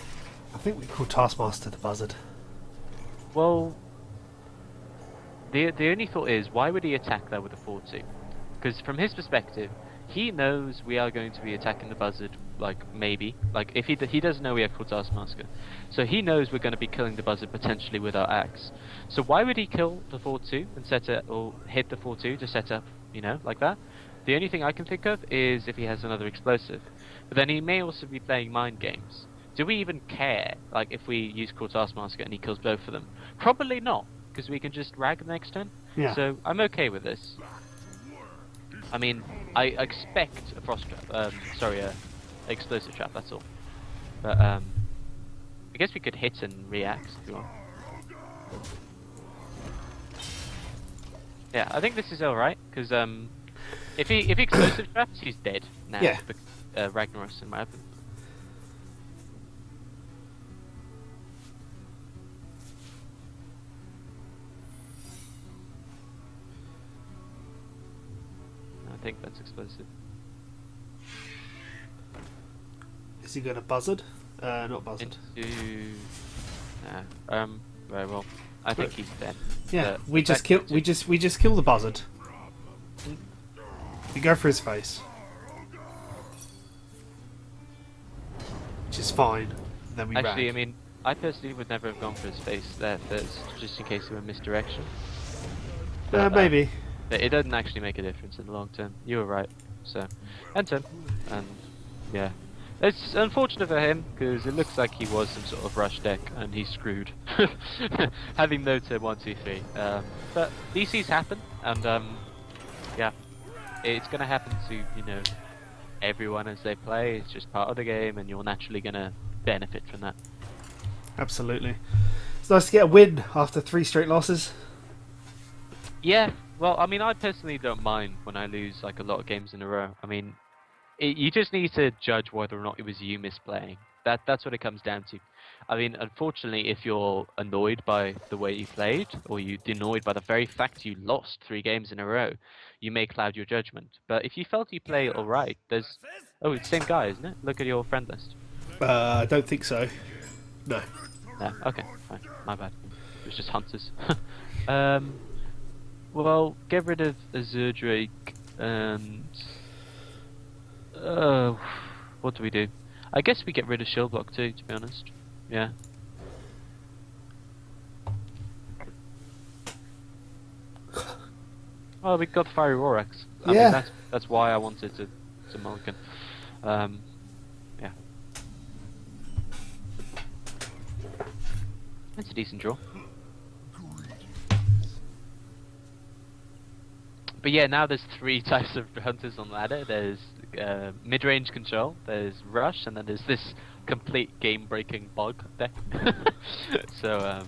I think we call Taskmaster the buzzard. Well, the only thought is, why would he attack there with a 4-2? Because from his perspective, he knows we are going to be attacking the buzzard, like, maybe. Like, if he does know we have called Taskmaster. So he knows we're going to be killing the buzzard potentially with our axe. So why would he kill the 4-2 and set it, or hit the 4-2 to set up, you know, like that? The only thing I can think of is if he has another explosive. But then he may also be playing mind games. Do we even care, like, if we use Call Taskmaster and he kills both of them? Probably not, because we can just rag the next turn. Yeah. So I'm okay with this. I mean, I expect a frost trap, explosive trap, that's all. But, I guess we could hit and react if you want. Yeah, I think this is alright, because, if he explosive traps, he's dead now. Yeah. Ragnaros in my opinion. I think that's explosive. Is he going to buzzard? Not buzzard. Into... very well. I think he's dead. Yeah, But we just kill. We just kill the buzzard. We go for his face, which is fine. Then we Actually, rag. I mean, I personally would never have gone for his face there first, just in case we were misdirection. But, Maybe. But it doesn't actually make a difference in the long term. You were right. So, end turn. And, yeah. It's unfortunate for him, because it looks like he was some sort of rush deck, and he's screwed. Having no turn 1, 2, 3. But DCs happen, and, yeah. It's going to happen to, you know, everyone as they play. It's just part of the game, and you're naturally going to benefit from that. Absolutely. It's nice to get a win after 3 straight losses. Yeah, well, I mean, I personally don't mind when I lose like a lot of games in a row. I mean, you just need to judge whether or not it was you misplaying. That's what it comes down to. I mean, unfortunately, if you're annoyed by the way you played, or you're annoyed by the very fact you lost 3 games in a row, you may cloud your judgment. But if you felt you play alright, there's... Oh, it's the same guy, isn't it? Look at your friend list. I don't think so. No. No, okay, fine. My bad. It was just hunters. Well, get rid of Azure Drake and... what do we do? I guess we get rid of Shield Block too, to be honest. Yeah. Well, we got Fiery Rorax. I mean, that's why I wanted to mulligan. Yeah. That's a decent draw. But yeah, now there's 3 types of hunters on the ladder. There's mid-range control, there's rush, and then there's this complete game-breaking bug deck. So,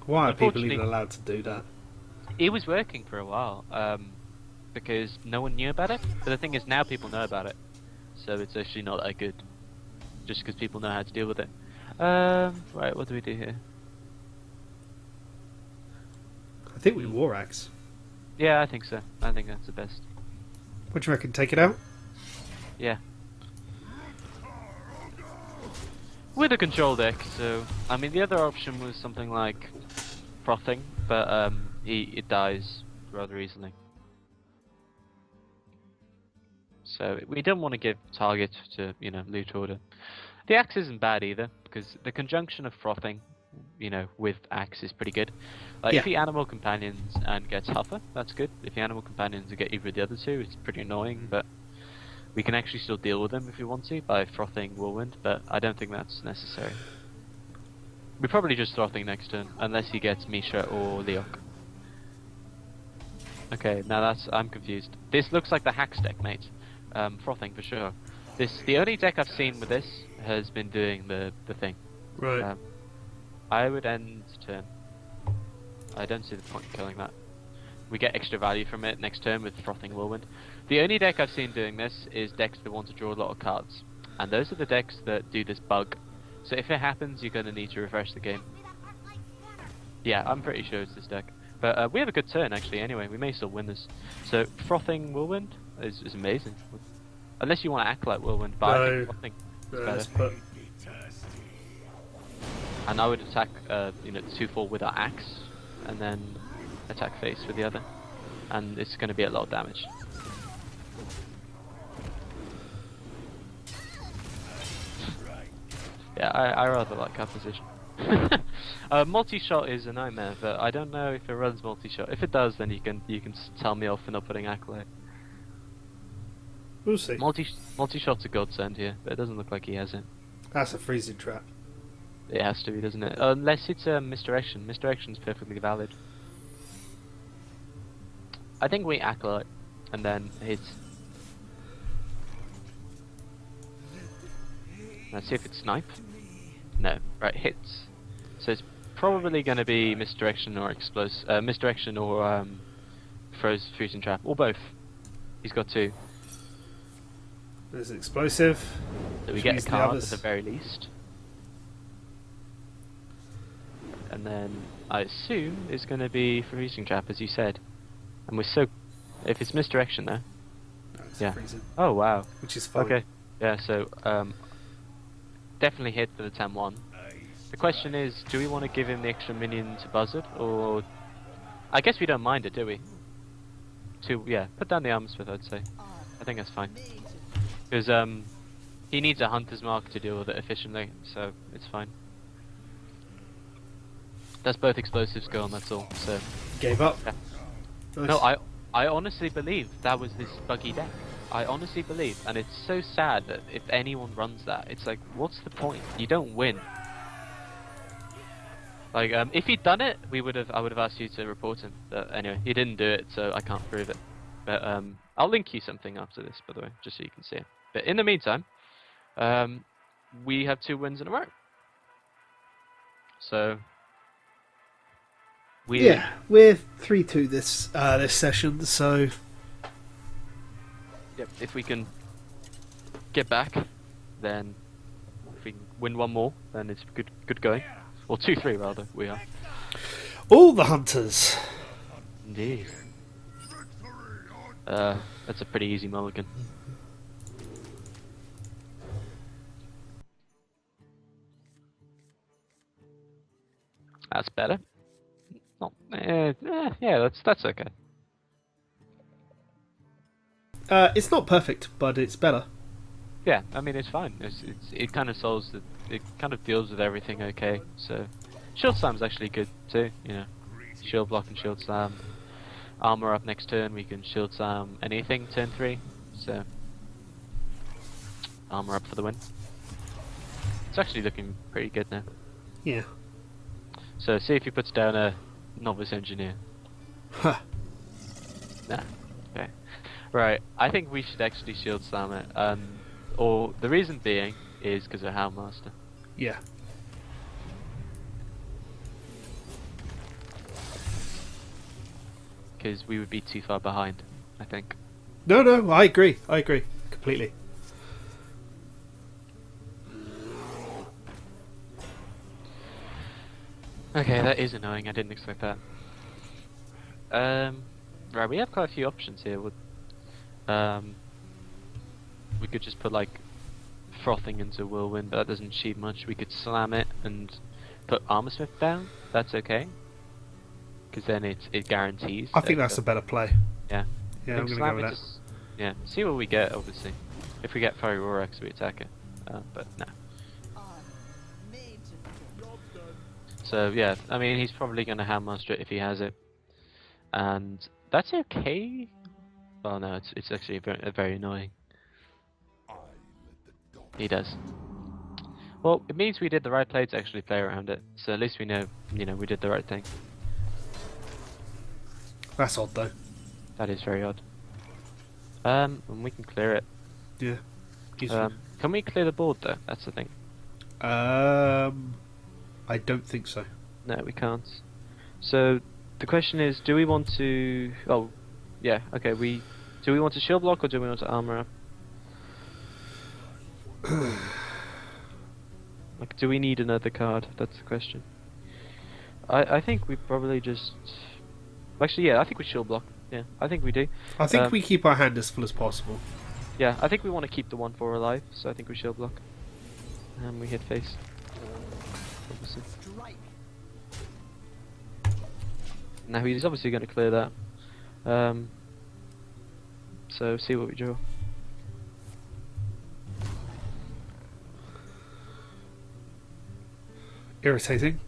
why are people even allowed to do that? it was working for a while, because no one knew about it. But the thing is, now people know about it, so it's actually not that good, just because people know how to deal with it. Right, what do we do here? I think we War Axe. Yeah, I think so. I think that's the best. What do you reckon? Take it out? Yeah. With a control deck, so... I mean, the other option was something like Frothing, but it dies rather easily. So we don't want to give target to, you know, loot order. The axe isn't bad either, because the conjunction of Frothing, you know, with axe is pretty good. Like, Yeah. if he animal companions and gets Huffer, that's good. If he animal companions and get either of the other two, it's pretty annoying, but we can actually still deal with them if we want to by Frothing Whirlwind, but I don't think that's necessary. We probably just Frothing next turn, unless he gets Misha or Leok. Okay, now I'm confused. This looks like the Hacks deck, mate. Frothing for sure. The only deck I've seen with this has been doing the thing. Right. I would end turn. I don't see the point in killing that. We get extra value from it next turn with Frothing Whirlwind. The only deck I've seen doing this is decks that want to draw a lot of cards. And those are the decks that do this bug. So if it happens, you're going to need to refresh the game. Yeah, I'm pretty sure it's this deck. But we have a good turn actually anyway, we may still win this. So Frothing Whirlwind is amazing. Unless you want to act like Whirlwind, but No. I think No, it's let's better. put. And I would attack, 2-4 with our axe, and then attack face with the other, and it's going to be a lot of damage. Yeah, I rather like our position. Multi-shot is a nightmare, but I don't know if it runs multi-shot. If it does, then you can tell me off for not putting Acolyte. We'll see. Multi-shot's a godsend here, but it doesn't look like he has it. That's a freezing trap. It has to be, doesn't it? Unless it's misdirection. Misdirection's perfectly valid. I think we Acolyte, and then hit. Let's see if it's snipe. No, right, hits. So it's probably going to be misdirection or misdirection or freezing trap, or both. He's got 2. There's an explosive. So we Which get a means the card at others. the very least. And then I assume it's going to be freezing trap, as you said. And we're so. If it's misdirection though. No, it's Yeah. freezing. Oh wow. Which is fine. Okay. Yeah. So definitely hit for the 10-1. The question is, do we want to give him the extra minion to Buzzard, or I guess we don't mind it, do we? Put down the armor smith, I'd say. I think that's fine. Because he needs a hunter's mark to deal with it efficiently, so it's fine. Does both explosives go on? That's all. So Gave up. Yeah. Nice. no, I honestly believe that was this buggy deck. I honestly believe, and it's so sad that if anyone runs that, it's like, what's the point? You don't win. Like, if he'd done it, I would have asked you to report him. But anyway, he didn't do it, so I can't prove it. But I'll link you something after this, by the way, just so you can see it. But in the meantime, we have 2 wins in a row. So Yeah, we're 3-2 this session, so yep, if we can get back, then if we can win 1 more, then it's good going. Or 2-3 rather, we are. all the hunters. Indeed. That's a pretty easy mulligan. That's better. No, yeah, that's okay. It's not perfect, but it's better. Yeah, I mean it's fine. It kind of solves it kind of deals with everything okay. So shield slam's actually good too. You know, shield block and shield slam. Armor up next turn. We can shield slam anything turn 3. So armor up for the win. It's actually looking pretty good now. Yeah. So see if he puts down a novice engineer. Huh. Nah. Okay. Right. I think we should actually shield slam it. Or the reason being is because of Houndmaster. Yeah. Because we would be too far behind, I think. No, I agree completely. Okay, that is annoying. I didn't expect that. Right, we have quite a few options here. We could just put like frothing into Whirlwind, but that doesn't achieve much. We could slam it and put Armor Smith down. That's okay, because then it guarantees. I think that- that's a better play. Yeah. Yeah, I I'm think going to go slam with it that. just- yeah. See what we get. Obviously, if we get Fiery Rorax, we attack it. But no. So yeah, I mean he's probably going to Handmaster it if he has it, and that's okay. Well, no, it's actually very annoying. He does. Well, it means we did the right play to actually play around it. So at least we know, we did the right thing. That's odd though. That is very odd. And we can clear it. Yeah. Easily. Can we clear the board though? That's the thing. I don't think so. No, we can't. So the question is, do we want to? Oh, yeah. Okay. Do we want to shield block or do we want to armor up? Like, do we need another card? That's the question. I think we probably just. Actually, yeah. I think we shield block. Yeah, I think we do. I think we keep our hand as full as possible. Yeah, I think we want to keep the 1/4 alive, so I think we shield block. And we hit face. Obviously. Now he's obviously going to clear that. So see what we draw. Irritating.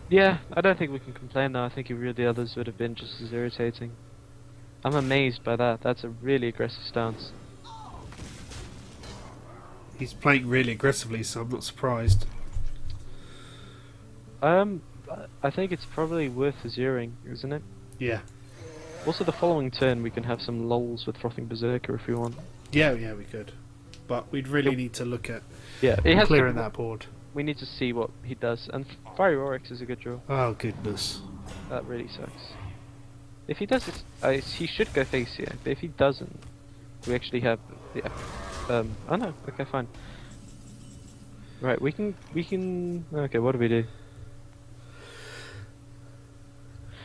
Yeah, I don't think we can complain though. I think the others would have been just as irritating. I'm amazed by that. That's a really aggressive stance. He's playing really aggressively, so I'm not surprised. I think it's probably worth zeroing, isn't it? Yeah. Also, the following turn we can have some lols with Frothing Berserker if we want. Yeah, we could. But we'd really need to look at Yeah, it has clearing that board. We need to see what he does, and Fiery Oryx is a good draw. Oh, goodness. That really sucks. If he does it, he should go face here, but if he doesn't, we actually have... Yeah. Oh no, okay, fine. Right, we can... Okay, what do we do?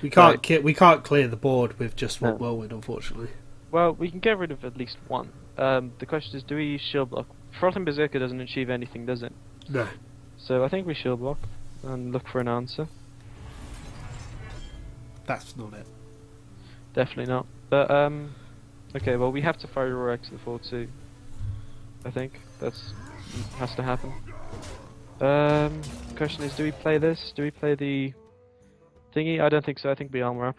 We can't clear the board with just one whirlwind, unfortunately. Well, we can get rid of at least one. The question is, do we use shield block? Frothing Berserker doesn't achieve anything, does it? No. So I think we shield block and look for an answer. That's not it. Definitely not. But okay, well we have to Fiery Oryx the 4/2. I think that's has to happen. Question is, do we play this? Do we play the thingy? I don't think so. I think we armor up.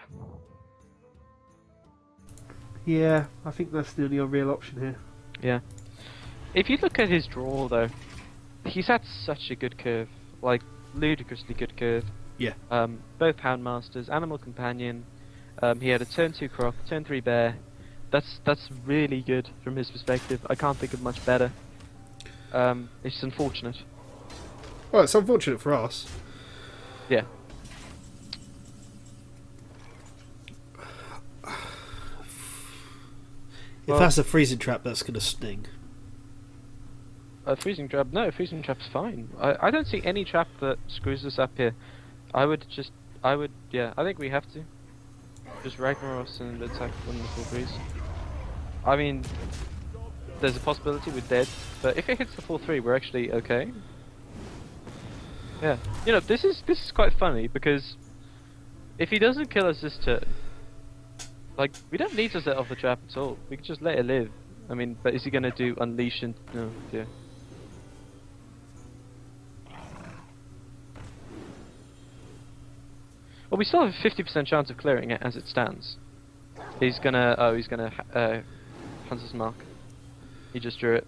Yeah, I think that's the only real option here. Yeah. If you look at his draw though, he's had such a good curve, like ludicrously good curve. Yeah. Both Houndmasters, Animal Companion. He had a turn 2 Croc, turn 3 Bear. That's really good from his perspective. I can't think of much better. It's unfortunate. Well, it's unfortunate for us. Yeah. If that's a freezing trap, that's going to sting. A freezing trap? No, a freezing trap's fine. I don't see any trap that screws us up here. Yeah, I think we have to. Just Ragnaros and attack when the full freeze. I mean, there's a possibility we're dead, but if it hits the 4/3, we're actually okay. Yeah, you know, this is quite funny because if he doesn't kill us this turn, like we don't need to set off the trap at all. We can just let it live. I mean, but is he gonna do unleash and no? Yeah. Well, we still have a 50% chance of clearing it as it stands. He's gonna Hunter's Mark. He just drew it.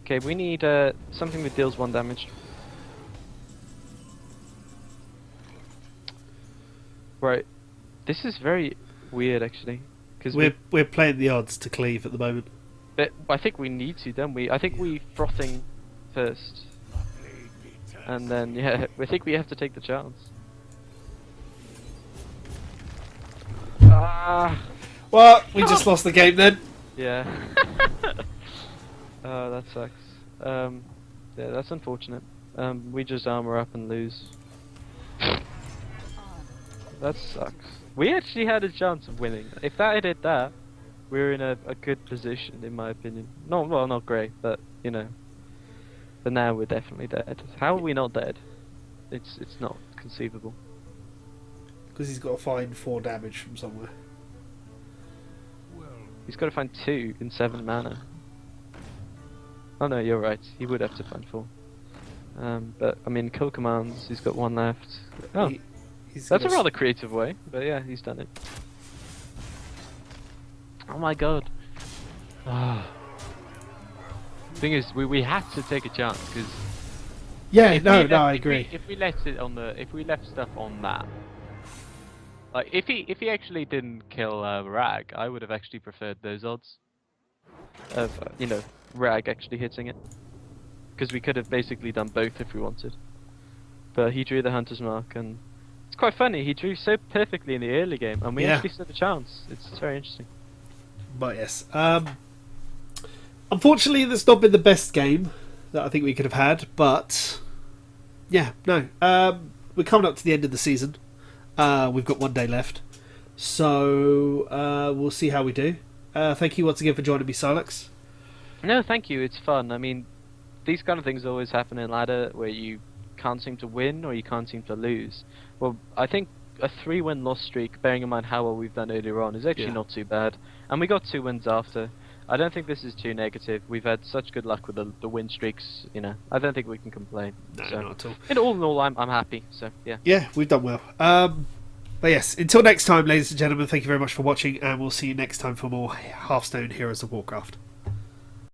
Okay, we need something that deals 1 damage. Right, this is very weird actually, because we're playing the odds to cleave at the moment. But I think we need to, don't we? I think we Frothing first. And then, yeah, I think we have to take the chance. Well, we just lost the game then. Yeah. Oh, that sucks. Yeah, that's unfortunate. We just armor up and lose. That sucks. We actually had a chance of winning. If that had hit that, we're in a good position, in my opinion. Well, not great, but, you know. But now we're definitely dead. How are we not dead? It's not conceivable. Because he's got to find 4 damage from somewhere. He's got to find 2 in 7 mana. Oh no, you're right. He would have to find 4. But I mean, kill commands. He's got 1 left. Oh, that's a rather creative way. But yeah, he's done it. Oh my god. Thing is, we had to take a chance because I agree. If we left it on if we left stuff on that, like if he actually didn't kill Rag, I would have actually preferred those odds of you know, Rag actually hitting it, because we could have basically done both if we wanted. But he drew the Hunter's Mark, and it's quite funny. He drew so perfectly in the early game, and we actually stood a chance. It's very interesting. But yes, unfortunately, that's not been the best game that I think we could have had. But yeah, no, we're coming up to the end of the season. We've got 1 day left, So we'll see how we do. Thank you once again for joining me, Sylux. No, thank you. It's fun. I mean, these kind of things always happen in ladder where you can't seem to win or you can't seem to lose. Well, I think a 3-win loss streak, bearing in mind how well we've done earlier on, is actually not too bad. And we got 2 wins after. I don't think this is too negative. We've had such good luck with the win streaks, you know. I don't think we can complain. No, so, not at all. in all, I'm happy. So yeah. Yeah, we've done well. But yes, until next time, ladies and gentlemen, thank you very much for watching, and we'll see you next time for more Hearthstone Heroes of Warcraft.